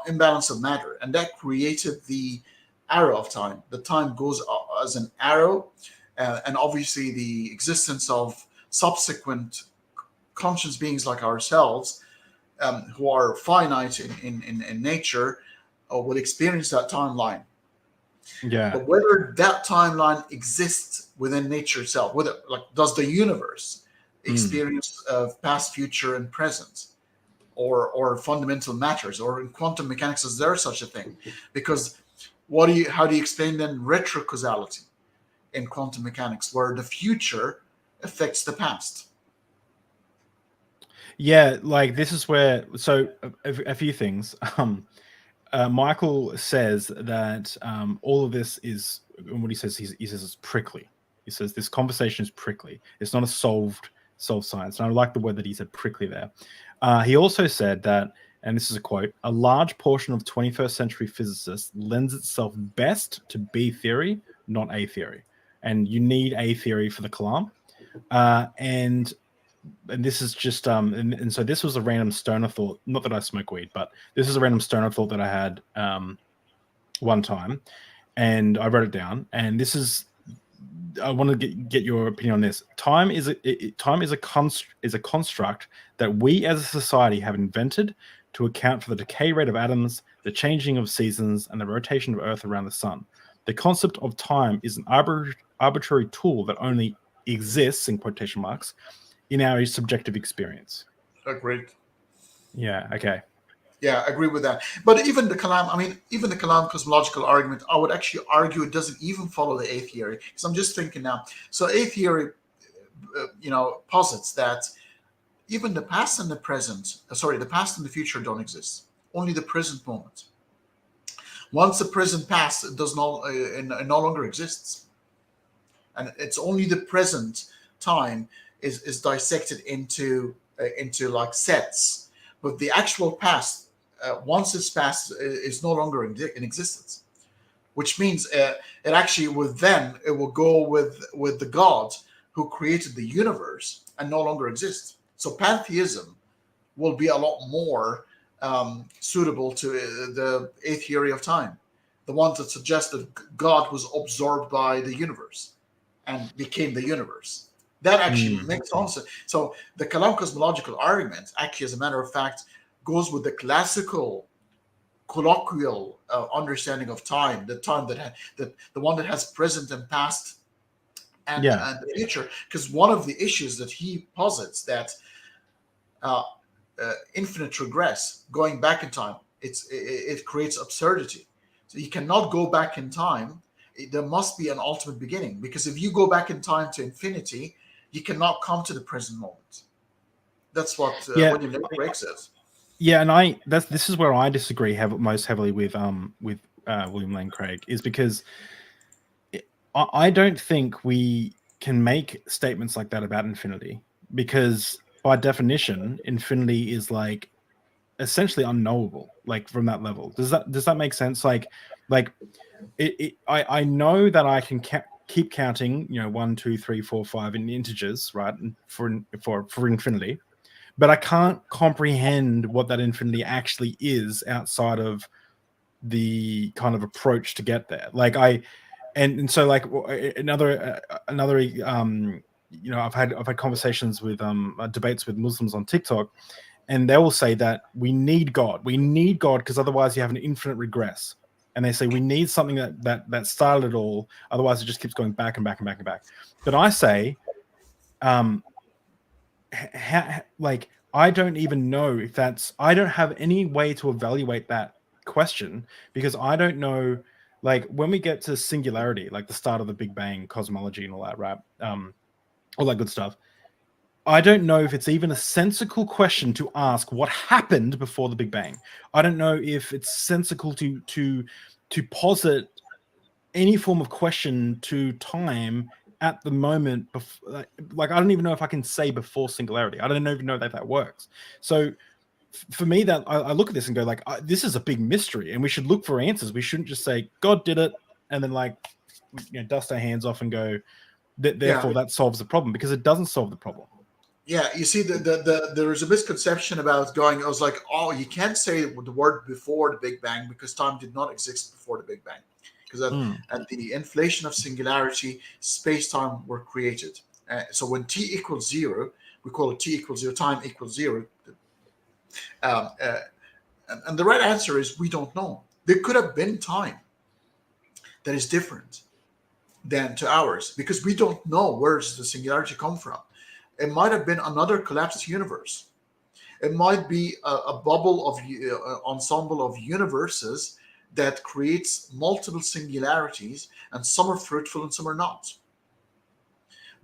imbalance of matter, and that created the arrow of time. The time goes as an arrow, and obviously the existence of subsequent conscious beings like ourselves, who are finite in nature, will experience that timeline. Yeah. But whether that timeline exists within nature itself, whether, like, does the universe experience of past, future, and present, or fundamental matters, or in quantum mechanics, is there such a thing? Because how do you explain then retrocausality in quantum mechanics, where the future affects the past? Yeah, like this is where, so a few things. Michael says that all of this is, and what he says it's prickly. He says this conversation is prickly. It's not a solved science. And I like the word that he said, prickly, there. He also said that, and this is a quote, a large portion of 21st century physicists lends itself best to B theory, not A theory. And you need A theory for the Kalam. And this is just and so this was a random stoner thought, not that I smoke weed, but this is a random stoner thought that I had one time, and I wrote it down. And this is, I want to get your opinion on this. Time is a construct that we as a society have invented to account for the decay rate of atoms, the changing of seasons, and the rotation of Earth around the sun. The concept of time is an arbitrary tool that only exists, in quotation marks, in our subjective experience. Agreed. Yeah. Okay. Yeah, I agree with that. But even the Kalam cosmological argument, I would actually argue it doesn't even follow the A theory. Because I'm just thinking now. So A theory, posits that even the past and the present, the past and the future don't exist. Only the present moment. Once the present past, it no longer exists, and it's only the present time is dissected into like sets. But the actual past, once it's past, is no longer in existence, which means it actually it will go with the God who created the universe and no longer exists. So pantheism will be a lot more suitable to the A theory of time, the ones that suggest that God was absorbed by the universe and became the universe. That actually makes sense. So the Kalam cosmological argument, actually, as a matter of fact, goes with the classical colloquial understanding of time, the time the one that has present and past and the future. Because one of the issues that he posits that infinite regress, going back in time, it creates absurdity. So you cannot go back in time. There must be an ultimate beginning, because if you go back in time to infinity, you cannot come to the present moment. That's what William Lane Craig says. Yeah, and this is where I disagree most heavily with William Lane Craig, is because I don't think we can make statements like that about infinity, because by definition, infinity is like essentially unknowable, like from that level. Does that make sense? I know that I can keep counting, 1, 2, 3, 4, 5 in integers, right? For infinity, but I can't comprehend what that infinity actually is outside of the kind of approach to get there. So like another I've had conversations with debates with Muslims on TikTok, and they will say that we need God because otherwise you have an infinite regress. And they say we need something that started it all, otherwise it just keeps going back and back and back and back. But I say, I don't even know if I don't have any way to evaluate that question, because I don't know, like when we get to singularity, like the start of the Big Bang cosmology and all that, right? All that good stuff. I don't know if it's even a sensical question to ask what happened before the Big Bang. I don't know if it's sensical to posit any form of question to time at the moment. Like I don't even know if I can say before singularity. I don't even know that works. So for me, that I look at this and go like, this is a big mystery, and we should look for answers. We shouldn't just say God did it and then dust our hands off and go, therefore that solves the problem, because it doesn't solve the problem. Yeah, you see, there is a misconception about going. I was like, oh, you can't say the word before the Big Bang because time did not exist before the Big Bang, because at the inflation of singularity, space-time were created. So when t equals 0, we call it t equals 0, time equals 0. And the right answer is we don't know. There could have been time that is different than to ours, because we don't know where does the singularity come from. It might have been another collapsed universe. It might be a bubble of ensemble of universes that creates multiple singularities, and some are fruitful and some are not.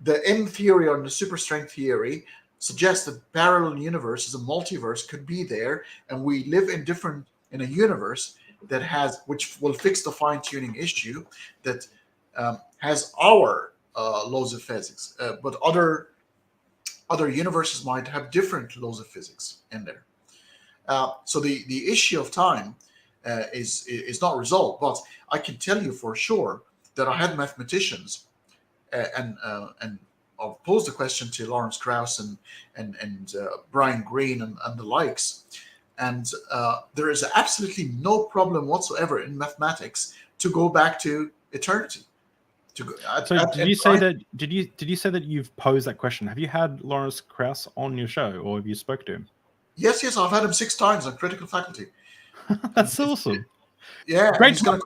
The M theory or the superstrength theory suggests that parallel universes, a multiverse, could be there, and we live in a universe that which will fix the fine-tuning issue that has our laws of physics, but other universes might have different laws of physics in there. So the issue of time is not resolved. But I can tell you for sure that I had mathematicians, and I'll pose the question to Lawrence Krauss and Brian Greene and the likes. And there is absolutely no problem whatsoever in mathematics to go back to eternity. Did you say that you've posed that question? Have you had Lawrence Krauss on your show, or have you spoke to him? Yes, I've had him 6 times on Critical Faculty. That's awesome. Yeah, great time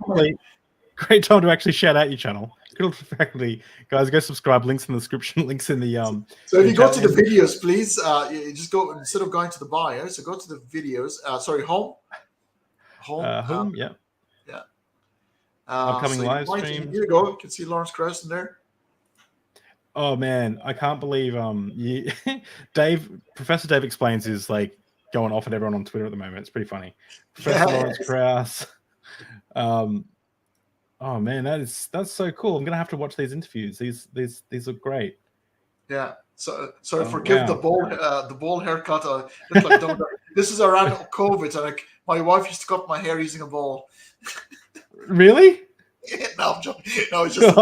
to actually shout out your channel. Critical Faculty, guys, go subscribe. Links in the description. Links in the So if you go to the videos, please, you just go, instead of going to the bio, so go to the videos. Home. Yeah. Yeah. Upcoming live stream. Here you go. You can see Lawrence Krauss in there. Oh man, I can't believe Professor Dave Explains is like going off at everyone on Twitter at the moment. It's pretty funny. Professor Lawrence Krauss. Oh man, that's so cool. I'm gonna have to watch these interviews. These are great. Yeah. So sorry, forgive the bald haircut. Look like this is around COVID, and my wife used to cut my hair using a ball. Really? No, I'm joking. No, it's just.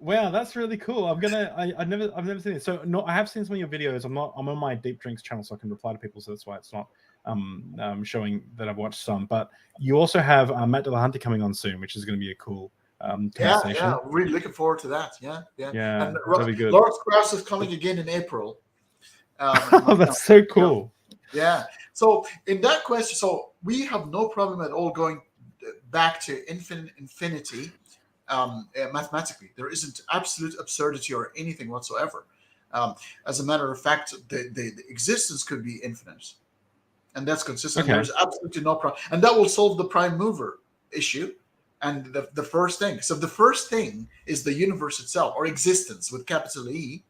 Wow, that's really cool. I've never seen it. So no, I have seen some of your videos. I'm on my Deep Drinks channel, so I can reply to people. So that's why it's not showing that I've watched some. But you also have Matt Dillahunty coming on soon, which is going to be a cool conversation. Yeah, really looking forward to that. Yeah. And that'll be good. Lawrence Krauss is coming again in April. That's so cool. Yeah. So in that question, so we have no problem at all going back to infinity mathematically. There isn't absolute absurdity or anything whatsoever. As a matter of fact, the existence could be infinite, and that's consistent. Okay. There's absolutely no problem, and that will solve the prime mover issue. And the first thing. So the first thing is the universe itself, or existence with capital E.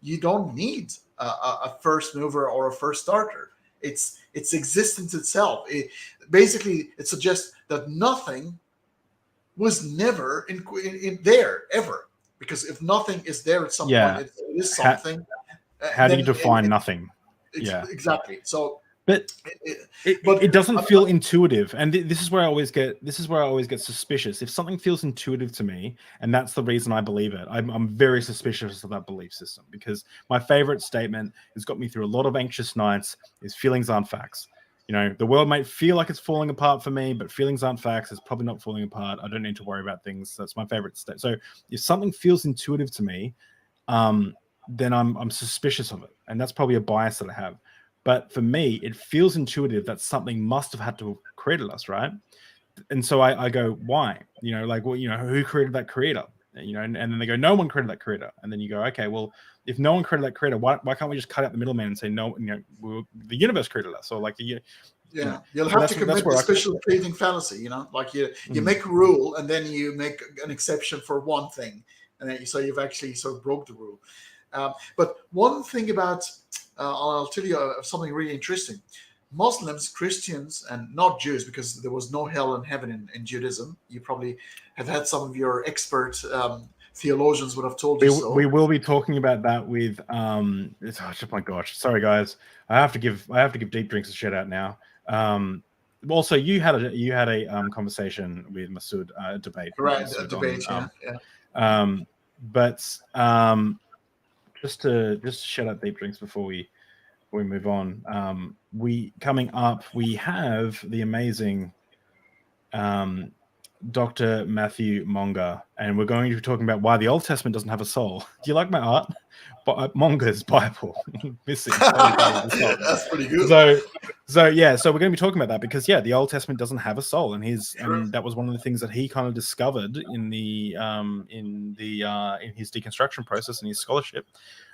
You don't need a first mover or a first starter. It's existence itself. Basically, it suggests that nothing was never in there ever, because if nothing is there at some point, it is something. How do you define nothing? Exactly. So, but it doesn't feel intuitive, and this is where I always get suspicious. If something feels intuitive to me, and that's the reason I believe it, I'm very suspicious of that belief system, because my favorite statement has got me through a lot of anxious nights is feelings aren't facts. You know, the world might feel like it's falling apart for me, but feelings aren't facts. It's probably not falling apart. I don't need to worry about things. That's my favorite state. So if something feels intuitive to me, then I'm suspicious of it, and that's probably a bias that I have. But for me, it feels intuitive that something must have had to have created us, right? And so I go, why? You know, like, well, you know, who created that creator? You know, and then they go, no one created that creator. And then you go, okay, well, if no one created that creator, why can't we just cut out the middleman and say, no, you know, the universe created us, or like the you'll have to commit the special creating fallacy. You know, like you make a rule and then you make an exception for one thing, and then so you've actually sort of broke the rule. But one thing about I'll tell you something really interesting. Muslims, Christians, and not Jews, because there was no hell and heaven in Judaism. You probably have had some of your expert theologians would have told you so. We will be talking about that with oh my gosh, sorry guys, I have to give Deep Drinks a shout out now. Also, you had a conversation with Masood, debate, right? A debate, but just to shout out Deep Drinks before we move on. Coming up, we have the amazing Dr. Matthew Monga, and we're going to be talking about why the Old Testament doesn't have a soul. Do you like my art? Monga's Bible missing. That's pretty good. So we're going to be talking about that, because the Old Testament doesn't have a soul, and that was one of the things that he kind of discovered in his deconstruction process and his scholarship.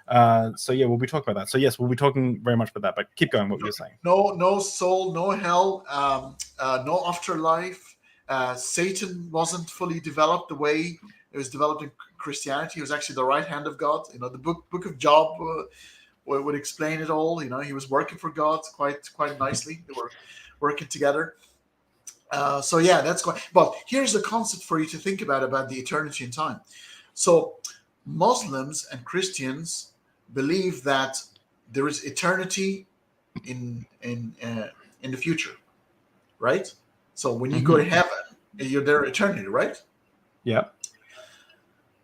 We'll be talking about that. So yes, we'll be talking very much about that. But keep going. What were you saying? No soul, no hell, no afterlife. Satan wasn't fully developed the way it was developed in Christianity. He was actually the right hand of God. You know, the book of Job would explain it all. You know, he was working for God quite nicely. They were working together. That's quite. But here's a concept for you to think about the eternity and time. So Muslims and Christians believe that there is eternity in the future, right? So when you go to heaven, you're there eternity, right? Yeah.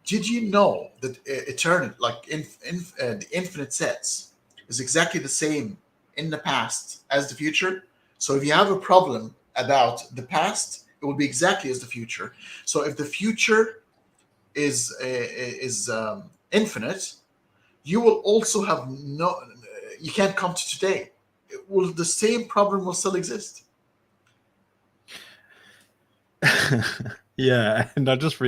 Did you know that eternity, like the infinite sets, is exactly the same in the past as the future? So if you have a problem about the past, it will be exactly as the future. So if the future is infinite, you will also have you can't come to today. The same problem will still exist. Yeah, and I just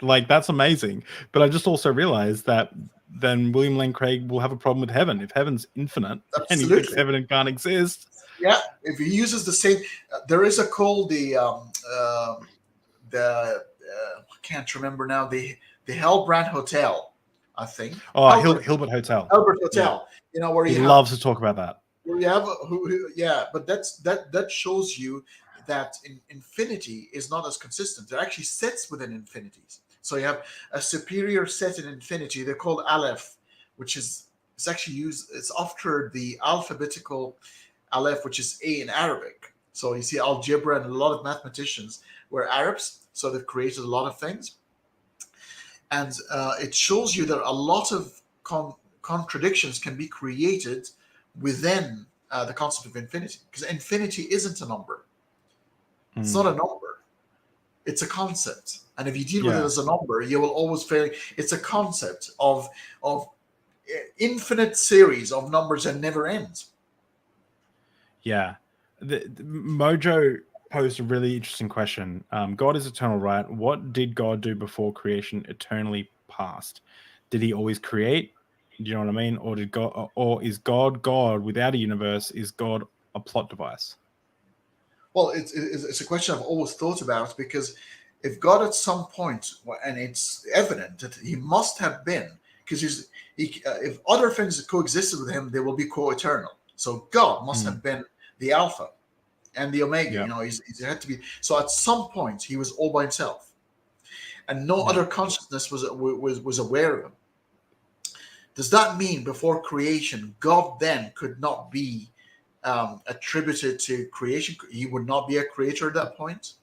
like that's amazing. But I just also realized that then William Lane Craig will have a problem with heaven if heaven's infinite. Absolutely. And he thinks heaven can't exist. Yeah, if he uses the same, there is a call I can't remember now, the Hellbrand Hotel, I think. Oh, Hilbert Hotel. Hilbert Hotel. Yeah. Where he loves to talk about that. Where you have but that shows you that infinity is not as consistent. There are actually sets within infinities. So you have a superior set in infinity. They're called Aleph, which it's actually used. It's after the alphabetical Aleph, which is A in Arabic. So you see algebra and a lot of mathematicians were Arabs, so they've created a lot of things. And it shows you that a lot of contradictions can be created within the concept of infinity, because infinity isn't a number. It's not a number. It's a concept. And if you deal with it as a number, you will always fail. It's a concept of infinite series of numbers that never ends. Yeah. The Mojo posed a really interesting question. God is eternal, right? What did God do before creation eternally past? Did he always create? Do you know what I mean? Or is God God without a universe? Is God a plot device? Well, it's a question I've always thought about, because if God at some point, and it's evident that he must have been, because if other things coexisted with him, they will be co-eternal. So God must have been the Alpha and the Omega. Yeah. He had to be. So at some point, he was all by himself, and no other consciousness was aware of him. Does that mean before creation, God then could not be attributed to creation? He would not be a creator at that point?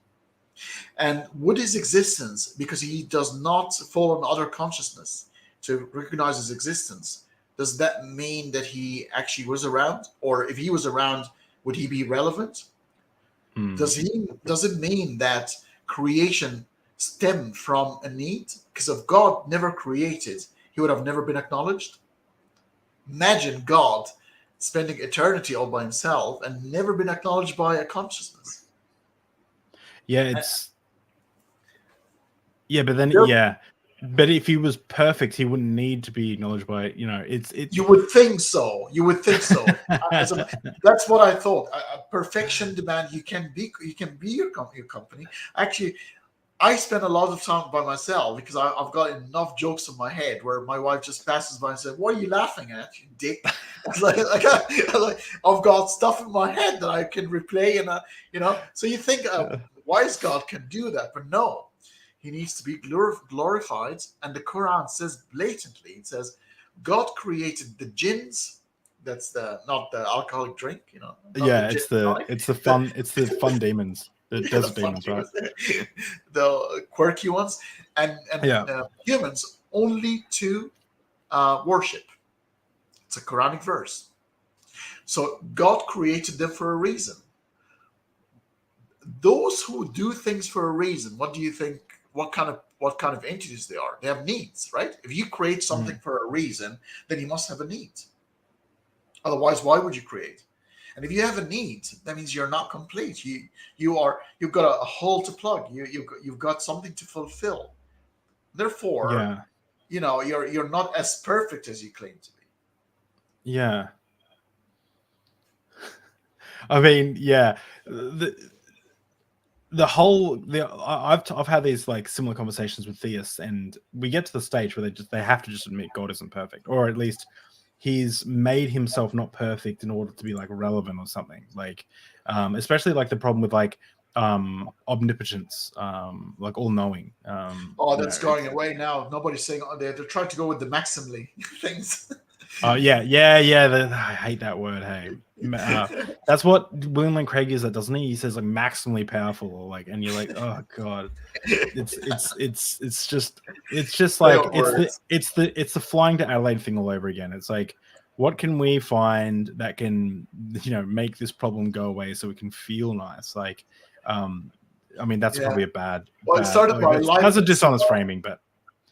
And would his existence, because he does not fall on other consciousness to recognize his existence, does that mean that he actually was around? Or if he was around, would he be relevant? Does it mean that creation stemmed from a need? Because if God never created, he would have never been acknowledged. Imagine God spending eternity all by himself and never been acknowledged by a consciousness. Yeah, but if he was perfect, he wouldn't need to be acknowledged by it. You would think so. That's what I thought. Perfection demand. You can be your company. Actually, I spend a lot of time by myself because I've got enough jokes in my head where my wife just passes by and says, "What are you laughing at, you dick?" I've got stuff in my head that I can replay, and So you think wise God can do that, but no, he needs to be glorified. And the Quran says blatantly, it says, God created the jinns. That's not the alcoholic drink, it's the fun demons. The desert demons, right? The quirky ones, and humans only to worship. It's a Quranic verse. So God created them for a reason. Those who do things for a reason, what do you think? What kind of entities they are? They have needs, right? If you create something for a reason, then you must have a need. Otherwise, why would you create? And if you have a need, that means you're not complete. You've got a hole to plug. You've got something to fulfill. Therefore, you're not as perfect as you claim to be. Yeah. I mean, yeah. I've had these like similar conversations with theists, and we get to the stage where they have to just admit God isn't perfect, or at least he's made himself not perfect in order to be like relevant or something. Like, especially like the problem with like omnipotence, like all knowing. That's going away now. Nobody's saying they're trying to go with the maximally things. Oh yeah. I hate that word. Hey, that's what William Lane Craig is. That doesn't he? He says like maximally powerful, or like, and you're like, oh god, it's just like it's the flying to Adelaide thing all over again. It's like, what can we find that can make this problem go away so we can feel nice? Like, I mean, that's probably a bad. Well, it started by that's a dishonest framing, but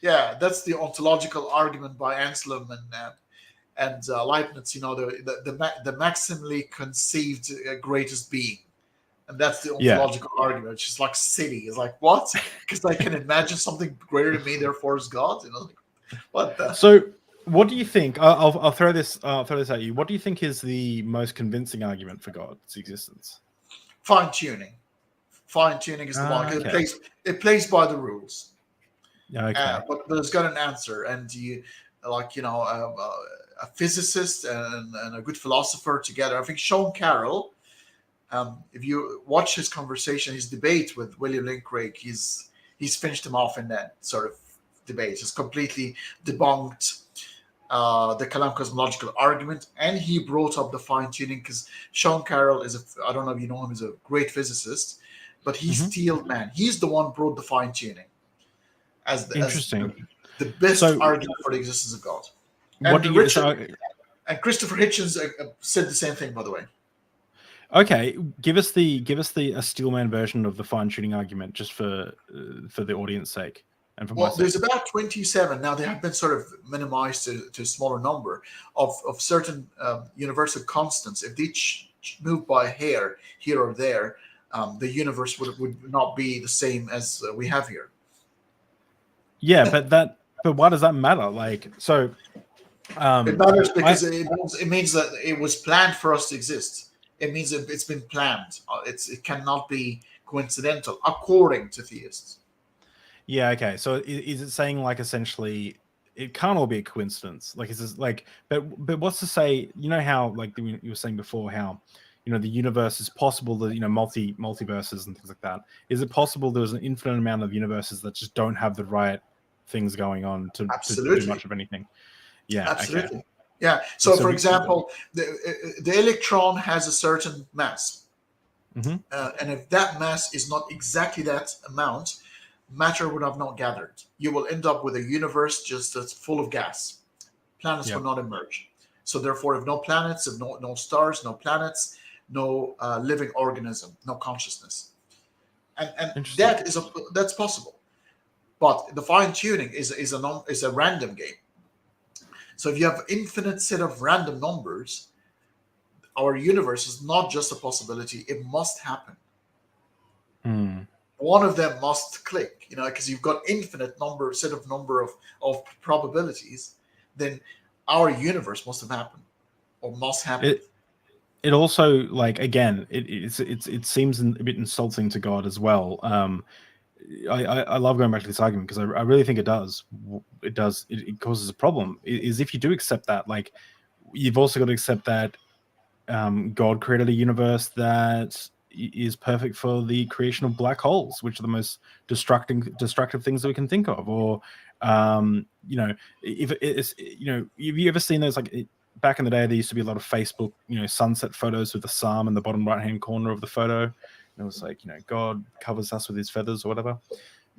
yeah, that's the ontological argument by Anselm and Leibniz. The maximally conceived greatest being, and that's the ontological argument. It's just like city. It's like, what? Because I can imagine something greater than me, therefore is God. Like, what the? So, what do you think? I'll throw this at you. What do you think is the most convincing argument for God's existence? Fine tuning. Fine tuning is the one. Okay. It plays by the rules. Okay. But it's got an answer, and a physicist and a good philosopher together. I think Sean Carroll. If you watch his conversation, his debate with William Lane Craig, he's finished him off in that sort of debate. He's completely debunked the Kalam cosmological argument, and he brought up the fine tuning because Sean Carroll I don't know if you know him, is a great physicist, but he's Steele man. He's the one brought the fine tuning as the best argument for the existence of God. And and Christopher Hitchens said the same thing, by the way. Okay, give us a Steelman version of the fine tuning argument, just for the audience sake. And for myself. There's about 27 now. They have been sort of minimized to a smaller number of certain universal constants. If they move by a hair here or there, the universe would not be the same as we have here. Yeah, but why does that matter? Like, so it matters because it means that it was planned for us to exist. It means it's been planned. It cannot be coincidental, according to theists. Yeah. Okay. So is it saying like essentially it can't all be a coincidence? Like, is this like, but what's to say? You know how like you were saying before how the universe is possible, that multiverses and things like that. Is it possible there's an infinite amount of universes that just don't have the right things going on to do much of anything? Yeah, absolutely. Okay. Yeah. So for example, the electron has a certain mass, and if that mass is not exactly that amount, matter would have not gathered. You will end up with a universe just that's full of gas. Planets will not emerge. So therefore, if no planets, if no stars, no planets, no living organism, no consciousness, and that's possible. But the fine tuning is a random game. So if you have infinite set of random numbers, our universe is not just a possibility; it must happen. One of them must click, because you've got infinite set of probabilities. Then our universe must have happened, or must happen. It also, like, again, it seems a bit insulting to God as well. I love going back to this argument because I really think it does. It causes a problem. Is if you do accept that, like, you've also got to accept that God created a universe that is perfect for the creation of black holes, which are the most destructive things that we can think of. Or if it's have you ever seen those, like, back in the day, there used to be a lot of Facebook, sunset photos with the psalm in the bottom right-hand corner of the photo. And it was like, God covers us with his feathers or whatever.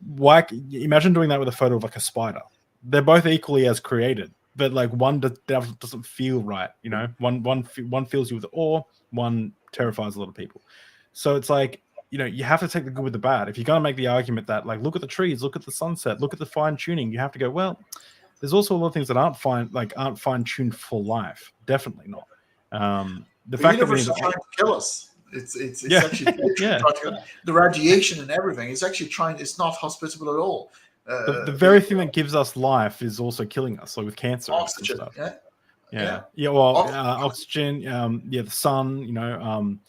Why? Imagine doing that with a photo of like a spider. They're both equally as created, but like one doesn't feel right. One fills you with awe, one terrifies a lot of people. So it's like, you have to take the good with the bad. If you're going to make the argument that, like, look at the trees, look at the sunset, look at the fine tuning, you have to go, well, there's also a lot of things that aren't fine tuned for life. Definitely not. The fact that universe is trying to kill us. It's actually the radiation and everything. It's actually it's not hospitable at all. The very thing that gives us life is also killing us, like with cancer. Oxygen. And stuff. Well, oxygen. The sun.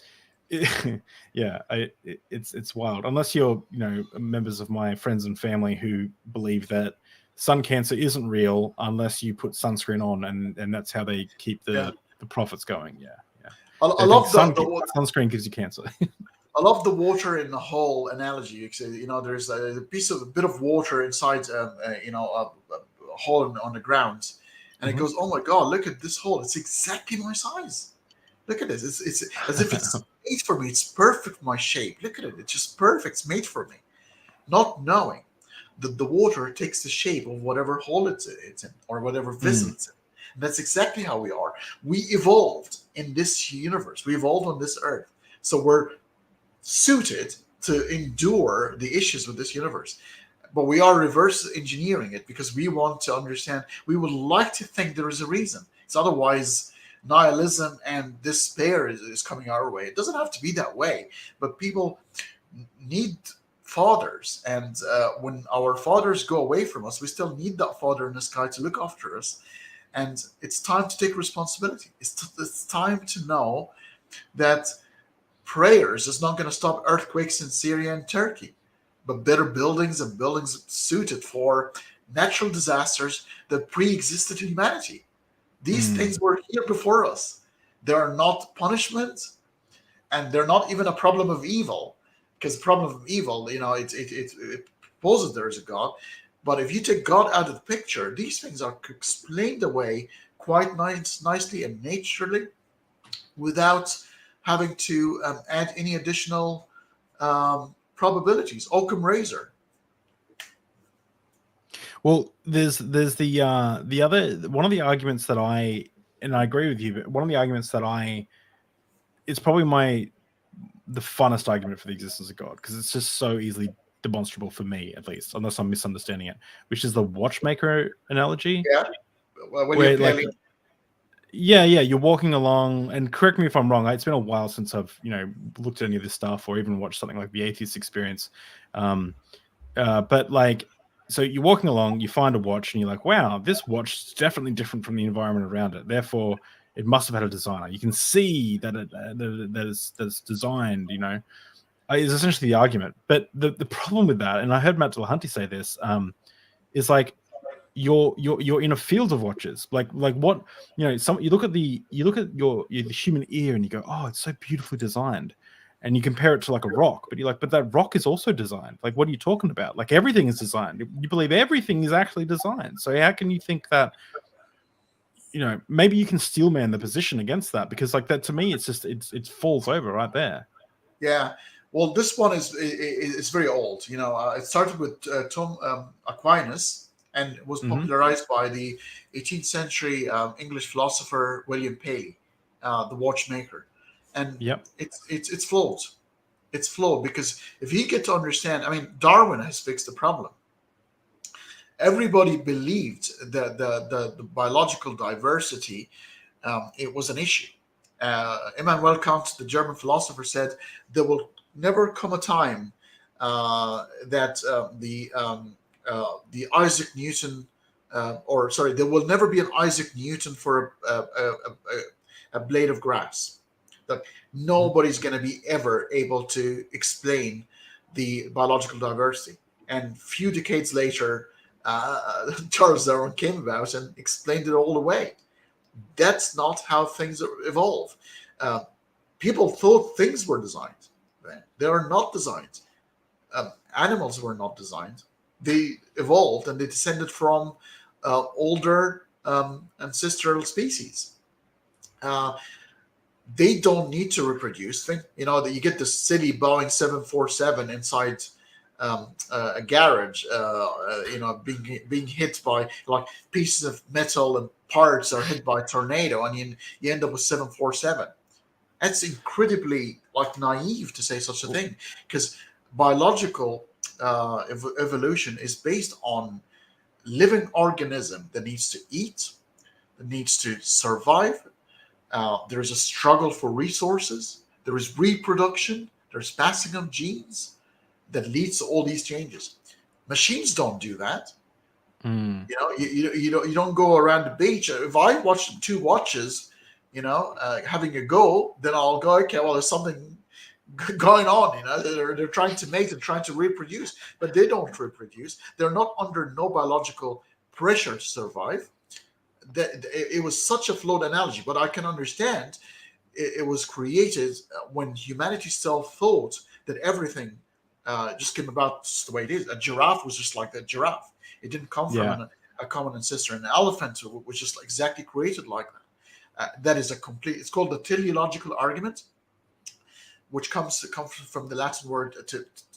It's wild. Unless you're members of my friends and family who believe that sun cancer isn't real unless you put sunscreen on, and that's how they keep the profits going. I love sunscreen gives you cancer. I love the water in the hole analogy. There's a bit of water inside a hole on the ground, And it goes, oh my God, look at this hole. It's exactly my size. Look at this. It's as if it's made for me. It's perfect for my shape. Look at it. It's just perfect. It's made for me. Not knowing that the water takes the shape of whatever hole it's in or whatever vessel it's in. And that's exactly how we are. We evolved in this universe. We evolved on this earth. So we're suited to endure the issues with this universe. But we are reverse engineering it because we want to understand. We would like to think there is a reason. It's otherwise nihilism and despair is coming our way. It doesn't have to be that way, but people need fathers. And when our fathers go away from us, we still need that father in the sky to look after us. And it's time to take responsibility. It's time to know that prayers is not going to stop earthquakes in Syria and Turkey, but better buildings and buildings suited for natural disasters that pre-existed humanity. These things were here before us. They are not punishment, and they're not even a problem of evil, because the problem of evil, it proposes there is a God. But if you take God out of the picture, these things are explained away quite nicely and naturally without having to add any additional probabilities. Occam razor. Well, there's the other one of the arguments that I agree with you, but one of the arguments that it's probably the funnest argument for the existence of God, because it's just so easily demonstrable for me, at least, unless I'm misunderstanding it, which is the watchmaker analogy. Yeah. Well, where you're walking along, and correct me if I'm wrong, it's been a while since I've looked at any of this stuff or even watched something like The Atheist Experience, but like, so you're walking along, you find a watch, and you're like, wow, this watch is definitely different from the environment around it, therefore it must have had a designer. You can see that it's designed, is essentially the argument. But the problem with that, and I heard Matt Dillahunty say this, is like, you're in a field of watches, like what, you look at your human ear and you go, oh, it's so beautifully designed, and you compare it to like a rock, but you're like, but that rock is also designed. Like, what are you talking about? Like, everything is designed. You believe everything is actually designed. So how can you think that, maybe you can steelman the position against that? Because like that, to me, it's just, it falls over right there. Yeah. Well, this one is very old. It started with Tom Aquinas, and was popularized by the 18th century English philosopher William Paley, the watchmaker. And it's flawed. It's flawed because if you get to understand, Darwin has fixed the problem. Everybody believed that the biological diversity, it was an issue. Immanuel Kant, the German philosopher, said there will never come a time that the Isaac Newton, there will never be an Isaac Newton for a blade of grass. That nobody's going to be ever able to explain the biological diversity. And a few decades later, Charles Darwin came about and explained it all away. That's not how things evolve. People thought things were designed. They are not designed. Animals were not designed. They evolved and they descended from older ancestral species. They don't need to reproduce. That you get the silly Boeing 747 inside a garage, being hit by, like, pieces of metal and parts are hit by a tornado, and you end up with 747. That's incredibly naive to say such a thing, because biological evolution is based on living organism that needs to eat, that needs to survive. There is a struggle for resources. There is reproduction. There's passing of genes that leads to all these changes. Machines don't do that. You don't go around the beach. If I watch two watches, having a go, then I'll go, okay, well, there's something going on. They're trying to mate and trying to reproduce, but they don't reproduce. They're not under no biological pressure to survive. It was such a flawed analogy, but I can understand it was created when humanity still thought that everything just came about just the way it is. A giraffe was just like that giraffe. It didn't come from a common ancestor. An elephant, which is exactly created like that. That is it's called the teleological argument, which comes from the Latin word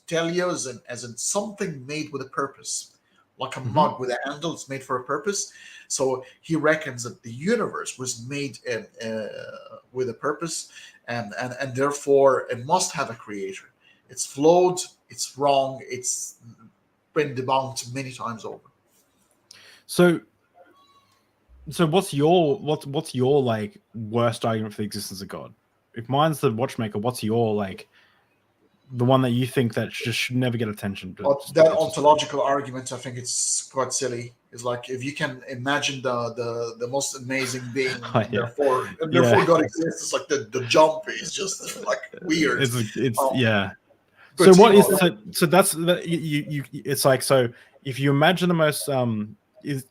teleo, as in something made with a purpose, like a mug with a handle. It's made for a purpose. So he reckons that the universe was made with a purpose, and therefore it must have a creator. It's flawed. It's wrong. It's been debunked many times over. So what's your like worst argument for the existence of God? If mine's the watchmaker, what's your like the one that you think that just should never get attention? That ontological argument, I think it's quite silly. It's like, if you can imagine the most amazing being, therefore God exists. It's like the jump is just like weird. It's yeah. So what is so that's you it's like, so if you imagine the most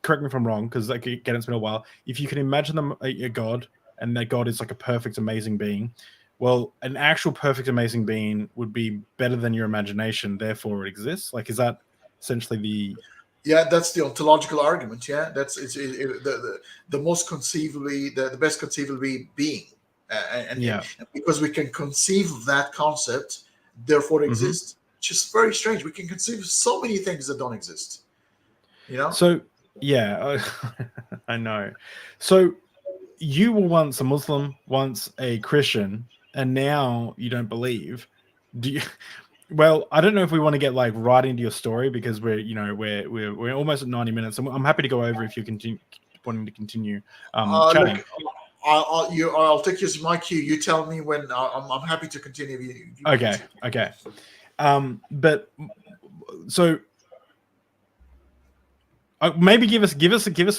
correct me if I'm wrong, because like, again, it's been a while. If you can imagine a God, and that God is like a perfect, amazing being, well, an actual perfect, amazing being would be better than your imagination, therefore it exists. Like, is that essentially the... Yeah, that's the ontological argument. Yeah, that's the most conceivably, the best conceivably being, and because we can conceive of that concept, therefore it exists. It's just very strange. We can conceive of so many things that don't exist. You know. So yeah, I know. So you were once a Muslim, once a Christian, and now you don't believe. Do you? Well, I don't know if we want to get like right into your story, because we're almost at 90 minutes. I'm happy to go over if you wanting to continue chatting. Look, I'll take you as my cue. You tell me when. I'm happy to continue. Okay. But so. Maybe give us a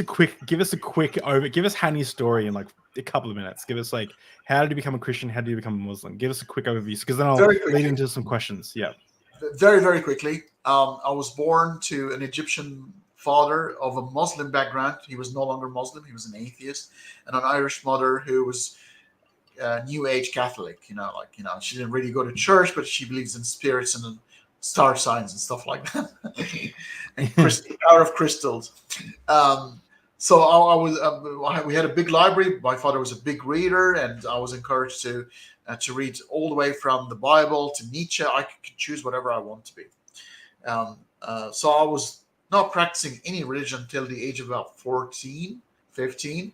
quick over. Give us Hani's story in like a couple of minutes. Give us like, how did you become a Christian? How did you become a Muslim? Give us a quick overview, because then I'll lead into some questions. Yeah. Very, very quickly. I was born to an Egyptian father of a Muslim background. He was no longer Muslim. He was an atheist, and an Irish mother who was New Age Catholic. She didn't really go to church, but she believes in spirits and star signs and stuff like that, and power of crystals. So I was. We had a big library. My father was a big reader, and I was encouraged to read all the way from the Bible to Nietzsche. I could choose whatever I want to be. So I was not practicing any religion until the age of about 14, 15.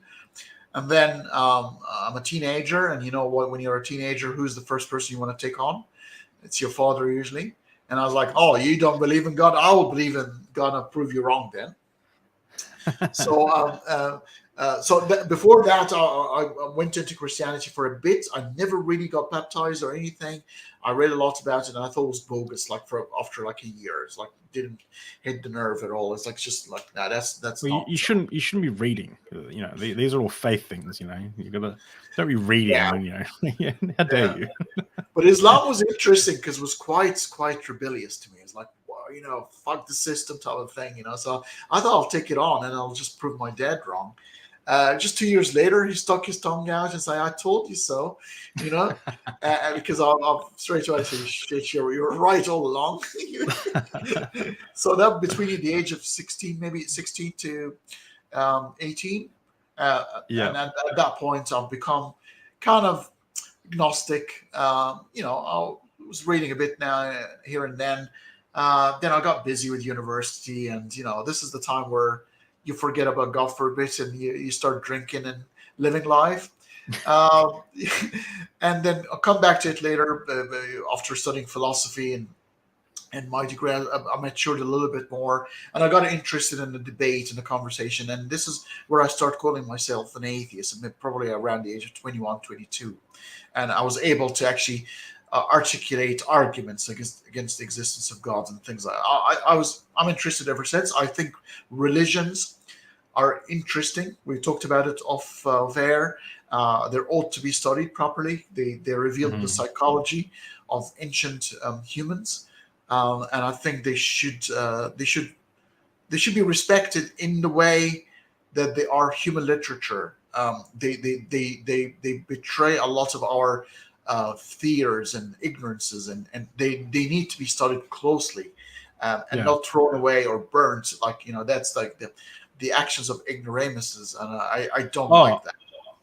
And then I'm a teenager, and you know what? When you're a teenager, who's the first person you want to take on? It's your father, usually. And I was like, "Oh, you don't believe in God? I will believe in God and prove you wrong then." So, before that, I went into Christianity for a bit. I never really got baptized or anything. I read a lot about it, and I thought it was bogus. Like after like a year, it's like didn't hit the nerve at all. It's like just like, nah, that's. Well, you shouldn't be reading. These are all faith things. You gotta don't be reading. Yeah. How dare you? But Islam was interesting because it was quite rebellious to me. It's like, well, fuck the system type of thing. So I thought I'll take it on and I'll just prove my dad wrong. Just 2 years later, he stuck his tongue out and said, "I told you so," because I'm straight away say, "Shit, you were right all along." So that between the age of 16, maybe 16 to 18, and at that point, I've become kind of agnostic. I was reading a bit now, here and then. Then I got busy with university, and this is the time where you forget about God for a bit, and you start drinking and living life. And then I'll come back to it later after studying philosophy and my degree. I matured a little bit more, and I got interested in the debate and the conversation. And this is where I start calling myself an atheist, probably around the age of 21, 22. And I was able to actually articulate arguments against the existence of God and things like that. I'm interested ever since. I think religions are interesting. We talked about it off there. They ought to be studied properly. They reveal the psychology of ancient humans, and I think they should be respected in the way that they are human literature. They betray a lot of our fears and ignorances, and they need to be studied closely, and not thrown away or burnt. That's like the actions of ignoramuses, and I don't like that.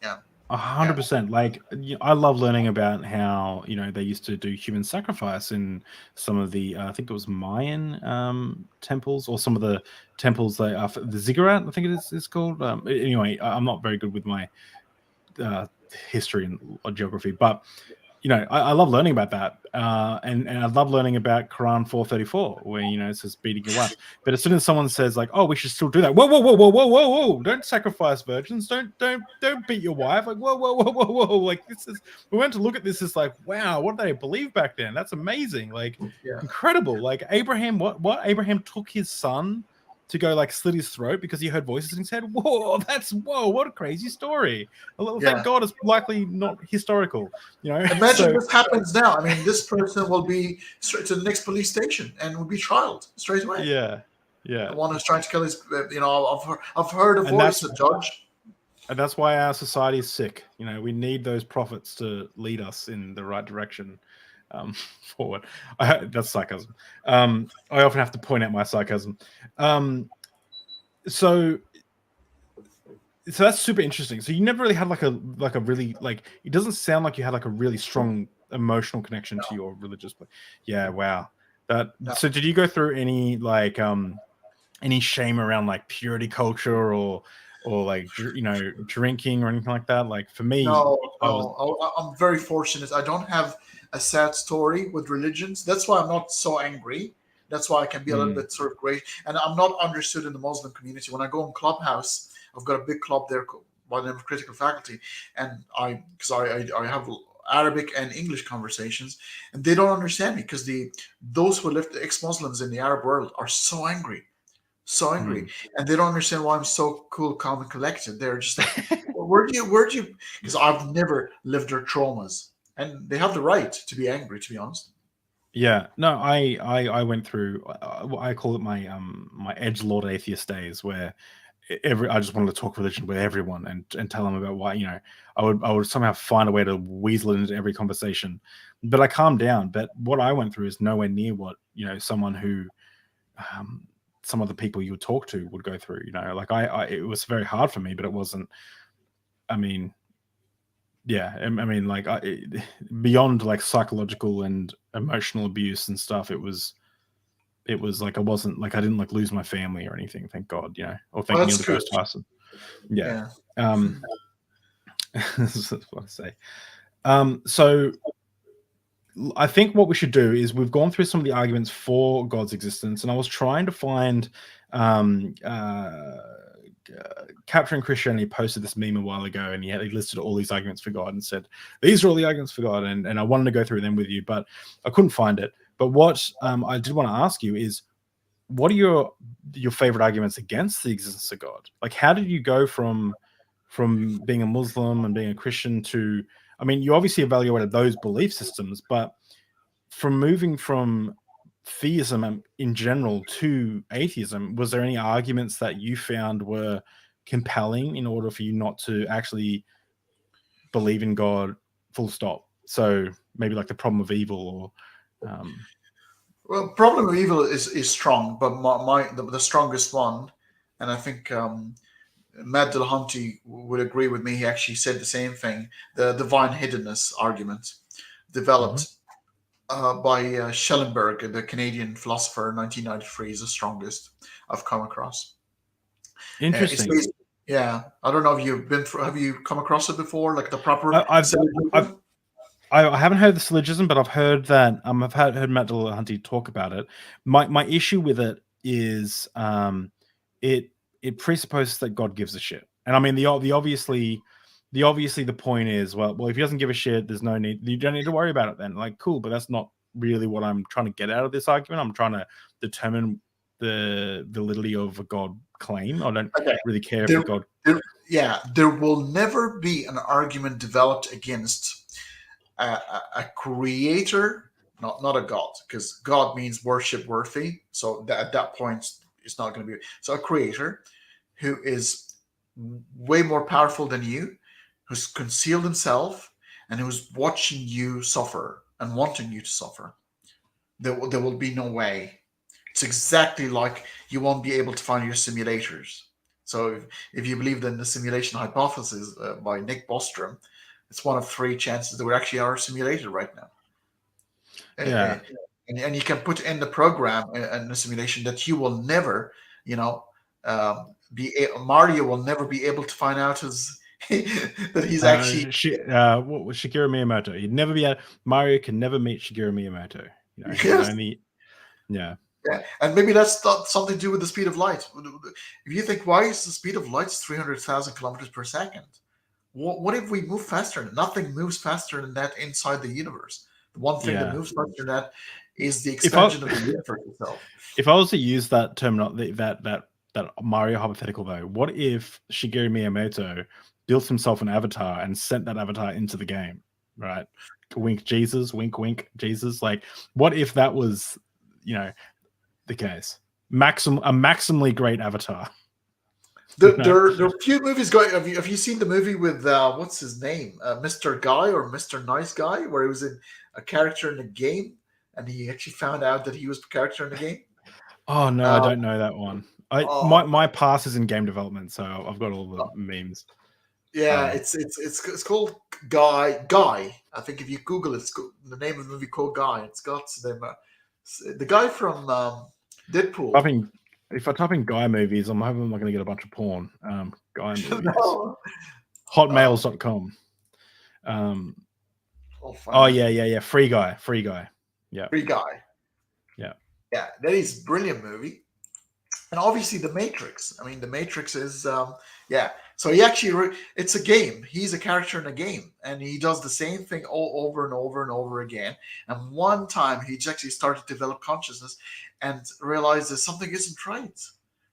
Yeah. 100%. Like, I love learning about how, they used to do human sacrifice in some of the, I think it was Mayan temples, or some of the temples that the ziggurat, I think it's called. Anyway, I'm not very good with my history and geography, but I love learning about that, and I love learning about Quran 434, where it says beating your wife. But as soon as someone says like, "Oh, we should still do that," whoa, whoa, whoa, whoa, whoa, whoa, whoa! Don't sacrifice virgins. Don't beat your wife. Like, whoa, whoa, whoa, whoa, whoa! Like, we went to look at this as like, wow, what did they believe back then? That's amazing. Like, incredible. Like Abraham, what Abraham took his son to go like slit his throat because he heard voices in his head. Whoa, what a crazy story. Thank God it's likely not historical. Imagine this happens now. I mean, this person will be straight to the next police station and will be trialed straight away. Yeah. The one who's trying to kill his, I've heard a voice, a judge. And that's why our society is sick. We need those prophets to lead us in the right direction. Forward. That's sarcasm. I often have to point out my sarcasm. So that's super interesting. So you never really had like a really, like, it doesn't sound like you had like a really strong emotional connection to your religious belief. Yeah, wow. So did you go through any like any shame around like purity culture or like drinking or anything like that? Like for me, I'm very fortunate. I don't have a sad story with religions. That's why I'm not so angry. That's why I can be a little bit sort of great. And I'm not understood in the Muslim community. When I go in Clubhouse, I've got a big club there by the name of Critical Faculty, and I have Arabic and English conversations, and they don't understand me because those who live, the ex-Muslims in the Arab world, are so angry. And they don't understand why I'm so cool, calm, and collected. They're just like, where do you? Because I've never lived their traumas, and they have the right to be angry, to be honest. Yeah, no, I went through, I call it my my edgelord atheist days, where I just wanted to talk religion with everyone and tell them about why, I would somehow find a way to weasel it into every conversation, but I calmed down. But what I went through is nowhere near what someone who some of the people you would talk to would go through. Like it was very hard for me, but it wasn't. I mean, yeah, I mean, like beyond like psychological and emotional abuse and stuff, it was like I didn't like lose my family or anything, thank God, or thank Neil deGrasse Tyson. Yeah. That's what I say. So I think what we should do is, we've gone through some of the arguments for God's existence, and I was trying to find Capturing Christianity posted this meme a while ago, and he listed all these arguments for God and said, these are all the arguments for God, and I wanted to go through them with you, but I couldn't find it. But what I did want to ask you is, what are your favorite arguments against the existence of God? Like, how did you go from being a Muslim and being a Christian to, I mean, you obviously evaluated those belief systems, but from moving from theism in general to atheism, was there any arguments that you found were compelling in order for you not to actually believe in God full stop? So maybe like the problem of evil, or well, problem of evil is strong, but the strongest one, and I think Matt Dillahunty would agree with me. He actually said the same thing. The divine hiddenness argument, developed by Schellenberg, the Canadian philosopher, 1993, is the strongest I've come across. Interesting. Yeah, I don't know if you've been through. Have you come across it before? Like the proper. I haven't heard the syllogism, but I've heard that. I've heard Matt Dillahunty talk about it. My issue with it is it presupposes that God gives a shit, and I mean the obviously the point is, well, if he doesn't give a shit, there's no need. You don't need to worry about it then. Like, cool, but that's not really what I'm trying to get out of this argument. I'm trying to determine the validity of a God claim. I don't really care if God. There will never be an argument developed against a creator, not a God, because God means worship worthy. So at that point, it's not going to be. So a creator who is way more powerful than you, who's concealed himself, and who's watching you suffer and wanting you to suffer. There will be no way. It's exactly like you won't be able to find your simulators. So if you believe in the simulation hypothesis by Nick Bostrom, it's one of 3 chances that we actually are simulated right now. Yeah. And you can put in the program and the simulation that you will never, Mario will never be able to find out that he's actually what was Shigeru Miyamoto? You'd never be Mario can never meet Shigeru Miyamoto. Yes. Only, yeah, and maybe that's not something to do with the speed of light. If you think, why is the speed of light 300,000 kilometers per second? What if we move faster? Nothing moves faster than that inside the universe. The one thing that moves faster than that is the expansion of the universe itself. If I was to use that terminology, that Mario hypothetical though, what if Shigeru Miyamoto built himself an avatar and sent that avatar into the game, right? Wink Jesus, wink wink Jesus. Like, what if that was, the case? A maximally great avatar. There are a few movies going. Have you seen the movie with what's his name, Mr. Guy or Mr. Nice Guy, where he was a character in the game, and he actually found out that he was the character in the game? Oh no, I don't know that one. My past is in game development, so I've got all the memes. Yeah, it's called Guy. I think if you Google it, it's the name of the movie called Guy. It's got the guy from Deadpool. If I type in Guy movies, I'm hoping I'm not going to get a bunch of porn. Guy movies. Hotmails.com. Yeah. Free Guy. Yeah. Free Guy. Yeah. Yeah, that is a brilliant movie. And obviously The Matrix. I mean, The Matrix is, So he actually, it's a game. He's a character in a game. And he does the same thing all over and over and over again. And one time he actually started to develop consciousness and realized that something isn't right,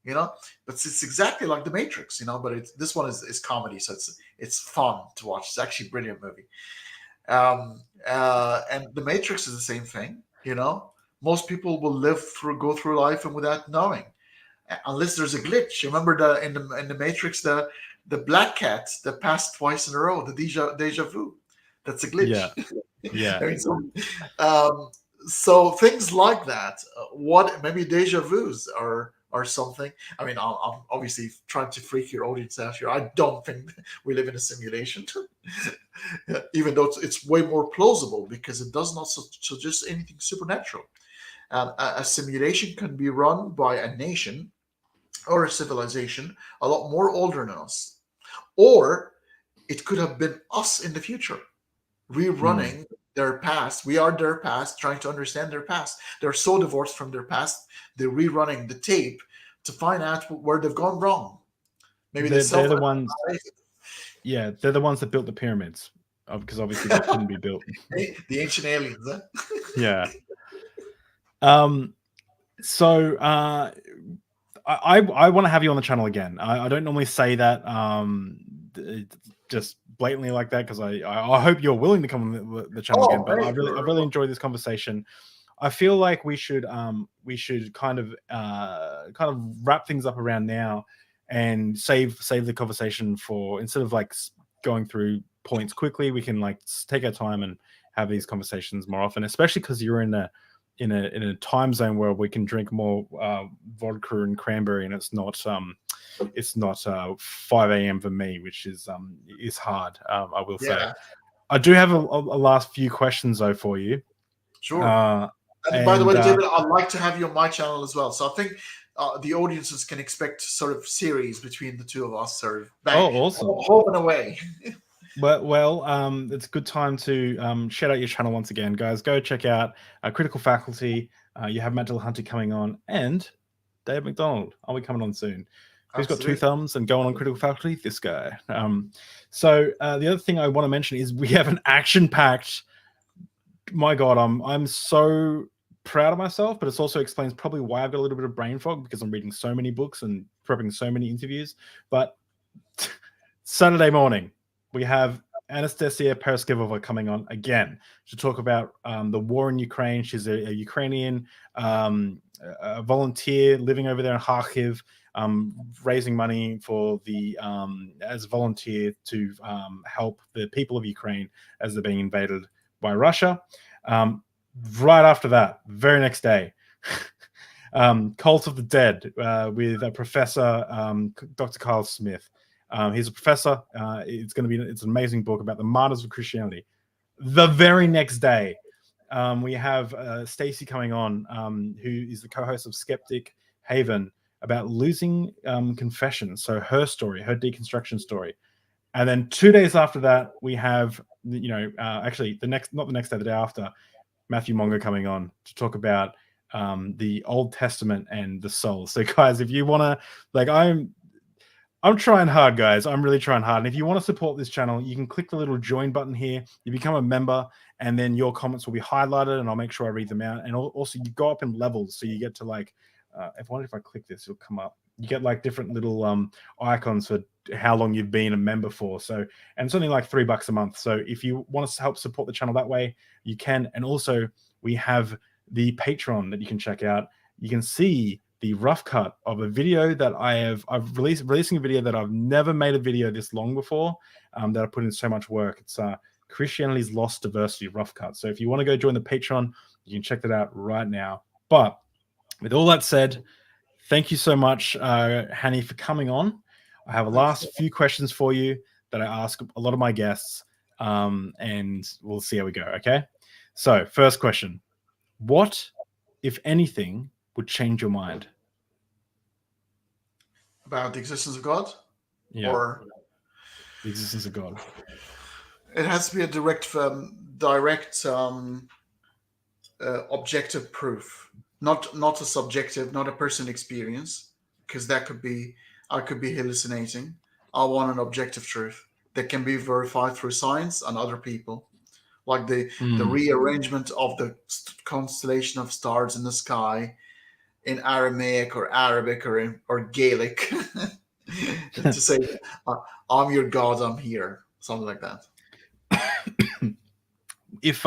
But it's exactly like The Matrix, But this one is comedy, so it's fun to watch. It's actually a brilliant movie. And The Matrix is the same thing, Most people will go through life and without knowing, unless there's a glitch. Remember in the Matrix, the black cat that passed twice in a row, the deja vu. That's a glitch. Yeah. I mean, so things like that. What maybe deja vus are something. I mean, I'm obviously trying to freak your audience out here. I don't think we live in a simulation, even though it's way more plausible because it does not suggest anything supernatural. A simulation can be run by a nation or a civilization a lot more older than us. Or it could have been us in the future, rerunning their past. We are their past, trying to understand their past. They're so divorced from their past, they're rerunning the tape to find out where they've gone wrong. Maybe they're the ones. Yeah, they're the ones that built the pyramids, because obviously they couldn't be built. The ancient aliens, huh? Yeah. So I want to have you on the channel again. I don't normally say that just blatantly like that, because I hope you're willing to come on the channel again. But I really enjoyed this conversation. I feel like we should kind of wrap things up around now and save the conversation for, instead of like going through points quickly, we can like take our time and have these conversations more often, especially because you're in a time zone where we can drink more vodka and cranberry, and it's not 5 a.m. for me, which is hard. I will say. I do have a last few questions though for you. Sure. And by the way, David, I'd like to have you on my channel as well. So I think the audiences can expect sort of series between the two of us, sort of awesome, home and away. Well, it's a good time to shout out your channel once again, guys. Go check out Critical Faculty. You have Matt Dillahunty coming on, and Dave McDonald. Are we coming on soon? Who's got 2 thumbs and going on Critical Faculty? This guy. So the other thing I want to mention is we have an action-packed. My God, I'm so proud of myself, but it also explains probably why I've got a little bit of brain fog, because I'm reading so many books and prepping so many interviews. But Saturday morning, we have Anastasia Paraskevova coming on again to talk about the war in Ukraine. She's a Ukrainian a volunteer living over there in Kharkiv, raising money for the as a volunteer to help the people of Ukraine as they're being invaded by Russia. Right after that, very next day, Cult of the Dead with a professor, Dr. Carl Smith. He's a professor. It's an amazing book about the martyrs of Christianity. The very next day, we have Stacey coming on, who is the co-host of Skeptic Haven, about losing confession. So her story, her deconstruction story. And then 2 days after that, we have, actually not the next day, the day after, Matthew Mongo coming on to talk about the Old Testament and the soul. So guys, if you want to, like, I'm trying hard, guys. I'm really trying hard. And if you want to support this channel, you can click the little join button here. You become a member, and then your comments will be highlighted, and I'll make sure I read them out. And also, you go up in levels, so you get to, like, if I click this, it'll come up. You get like different little icons for how long you've been a member for. So, and it's only like $3 a month. So if you want us to help support the channel that way, you can. And also, we have the Patreon that you can check out. You can see the rough cut of a video that I've releasing a video that I've never made a video this long before, that I put in so much work. It's Christianity's Lost Diversity rough cut. So if you want to go join the Patreon, you can check that out right now. But with all that said, thank you so much, Hani, for coming on. I have a last few questions for you that I ask a lot of my guests, and we'll see how we go, okay? So first question, what, if anything, would change your mind? About the existence of God? Yeah. Or the existence of God. It has to be a direct objective proof, not a subjective, not a personal experience, because I could be hallucinating. I want an objective truth that can be verified through science and other people, like the rearrangement of the constellation of stars in the sky in Aramaic or Arabic or Gaelic to say, I'm your God, I'm here, something like that. If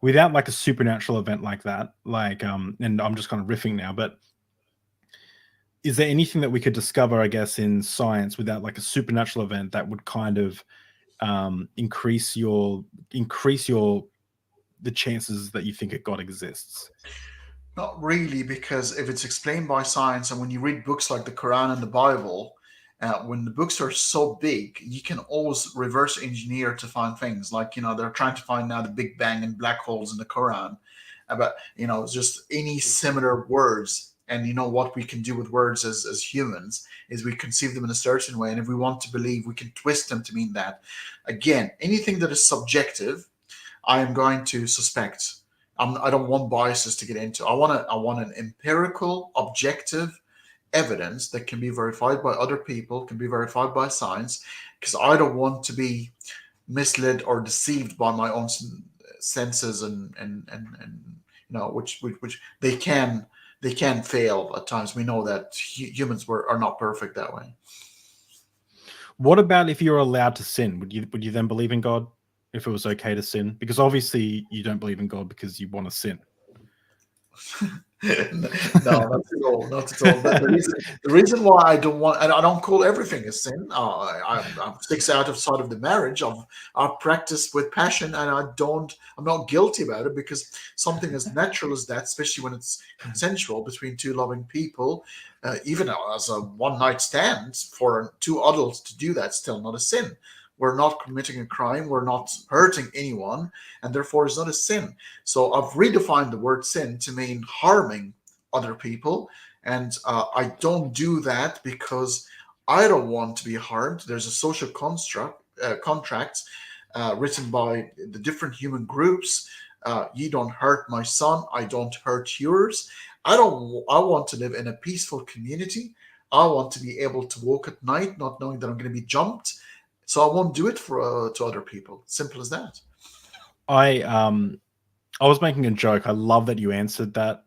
without like a supernatural event like that, like and I'm just kind of riffing now, but is there anything that we could discover, I guess, in science without like a supernatural event that would kind of increase the chances that you think a God exists? Not really, because if it's explained by science, and when you read books like the Quran and the Bible, when the books are so big, you can always reverse engineer to find things. Like, they're trying to find now the Big Bang and black holes in the Quran. But, just any similar words. And what we can do with words as humans is we conceive them in a certain way. And if we want to believe, we can twist them to mean that. Again, anything that is subjective, I am going to suspect. I don't want biases to get into. I want an empirical, objective evidence that can be verified by other people, can be verified by science, because I don't want to be misled or deceived by my own senses and which they can fail at times. We know that humans are not perfect that way. What about if you're allowed to sin? Would you then believe in God if it was okay to sin? Because obviously you don't believe in God because you want to sin. No, not at all. Not at all. The reason why I don't want, and I don't call everything a sin. I'm 6 out of sight of the marriage. I've practiced with passion, and I'm not guilty about it, because something as natural as that, especially when it's consensual between two loving people, even as a one-night stand for two adults to do that, still not a sin. We're not committing a crime. We're not hurting anyone, and therefore it's not a sin. So I've redefined the word sin to mean harming other people, and I don't do that because I don't want to be harmed. There's a social contract written by the different human groups. You don't hurt my son. I don't hurt yours. I want to live in a peaceful community. I want to be able to walk at night not knowing that I'm going to be jumped. So I won't do it to other people. Simple as that. I was making a joke. I love that you answered that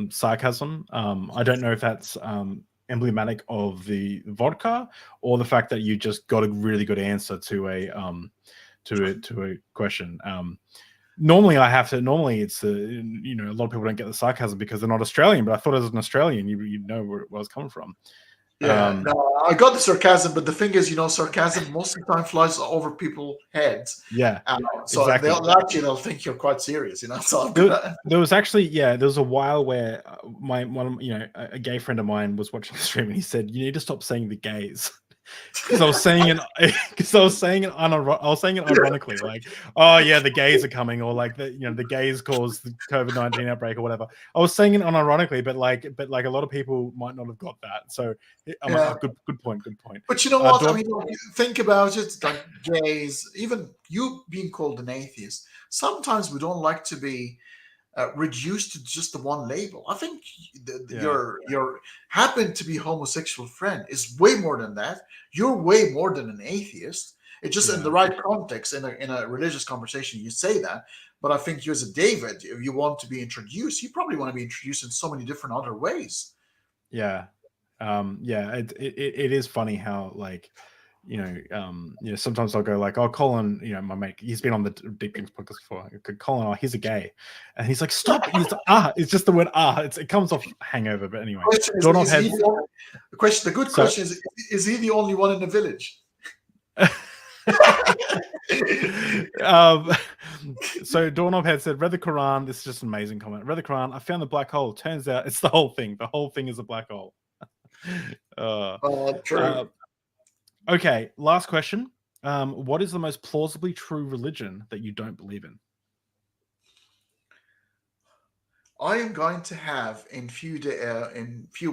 sarcasm. I don't know if that's emblematic of the vodka or the fact that you just got a really good answer to a question. Normally it's a lot of people don't get the sarcasm because they're not Australian, but I thought as an Australian you know where I was coming from. Yeah, no, I got the sarcasm, but the thing is, sarcasm most of the time flies over people's heads. Yeah, So exactly. they'll think you're quite serious, So there was actually, there was a while where a gay friend of mine was watching the stream and he said, "You need to stop saying the gays." Because I was saying it, ironically, like, "Oh yeah, the gays are coming," or like the gays caused the COVID-19 outbreak or whatever. I was saying it unironically, but a lot of people might not have got that. So I'm like, oh, good point. But you know what? I mean, think about it. Like gays, even you being called an atheist, sometimes we don't like to be reduced to just the one label. I think your happen to be homosexual friend is way more than that. You're way more than an atheist. It's just in the right context, in a religious conversation, you say that. But I think you as a David, if you want to be introduced, you probably want to be introduced in so many different other ways. Yeah. It is funny how sometimes I'll go like, "Oh, Colin, my mate, he's been on the Deep Things podcast before. Colin, oh, he's a gay," and he's like, "Stop!" He's like, it's just the word it comes off hangover, but anyway. The good question is he the only one in the village? So Doorknob had said, "Read the Quran." This is just an amazing comment. "Read the Quran. I found the black hole. Turns out it's the whole thing. The whole thing is a black hole." True. Okay, last question. What is the most plausibly true religion that you don't believe in? I am going to have in few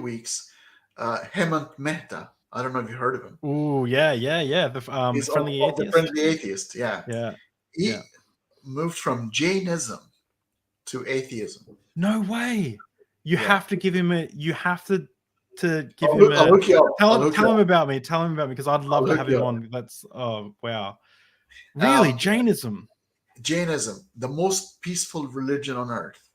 weeks Hemant Mehta. I don't know if you heard of him. Oh yeah. The friendly atheist. The friendly atheist. Yeah. He moved from Jainism to atheism. No way. You have to give him a. You have to give him a. Tell him about me. Tell him about me because I'd love to have him on. That's wow. Really, Jainism. Jainism, the most peaceful religion on earth.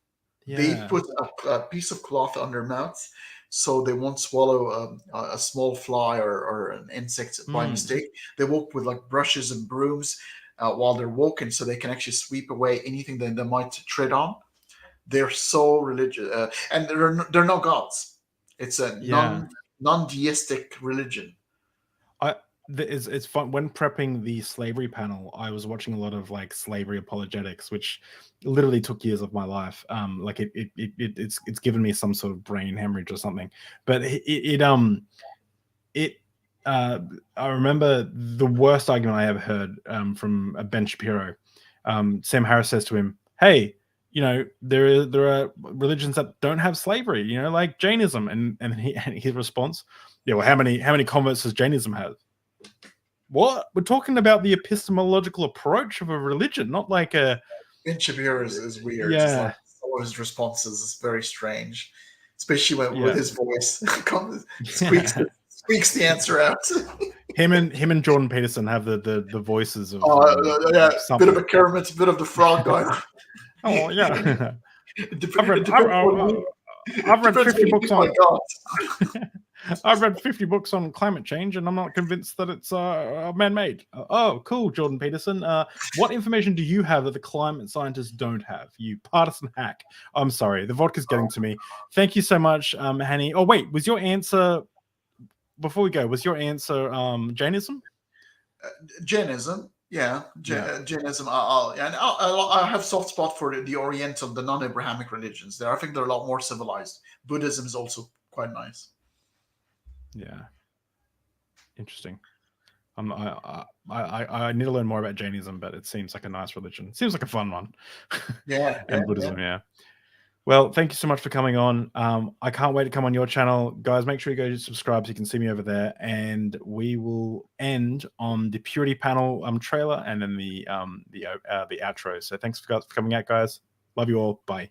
Yeah. They put a piece of cloth on their mouths so they won't swallow a small fly or an insect by mistake. They walk with like brushes and brooms while they're walking so they can actually sweep away anything that they might tread on. They're so religious. And they're no gods. It's a non-deistic religion. It's fun when prepping the slavery panel. I was watching a lot of like slavery apologetics, which literally took years of my life. It's given me some sort of brain hemorrhage or something. But I remember the worst argument I ever heard from Ben Shapiro. Sam Harris says to him, "Hey, there are religions that don't have slavery, like Jainism," and his response, "Yeah, well, how many converts does Jainism have?" What? We're talking about the epistemological approach of a religion, not like a. Ben Shapiro is weird. Yeah. Like some of his responses is very strange, especially with his voice squeaks the answer out. him and Jordan Peterson have the voices of. Bit of a Kermit, bit of the frog going. Oh yeah. I've read 50 books on. I've read 50 books on climate change, and I'm not convinced that it's man-made. Oh, cool, Jordan Peterson. What information do you have that the climate scientists don't have? You partisan hack. I'm sorry, the vodka's getting to me. Thank you so much, Hani. Oh wait, was your answer before we go? Was your answer Jainism? Jainism. Yeah, Jainism. I have soft spot for the Oriental, the non-Abrahamic religions. I think they're a lot more civilized. Buddhism is also quite nice. Yeah, interesting. I need to learn more about Jainism, but it seems like a nice religion. It seems like a fun one. And Buddhism. Yeah. Well, thank you so much for coming on. I can't wait to come on your channel, guys. Make sure you go subscribe so you can see me over there, and we will end on the Purity panel trailer and then the outro. So thanks for coming out, guys. Love you all. Bye.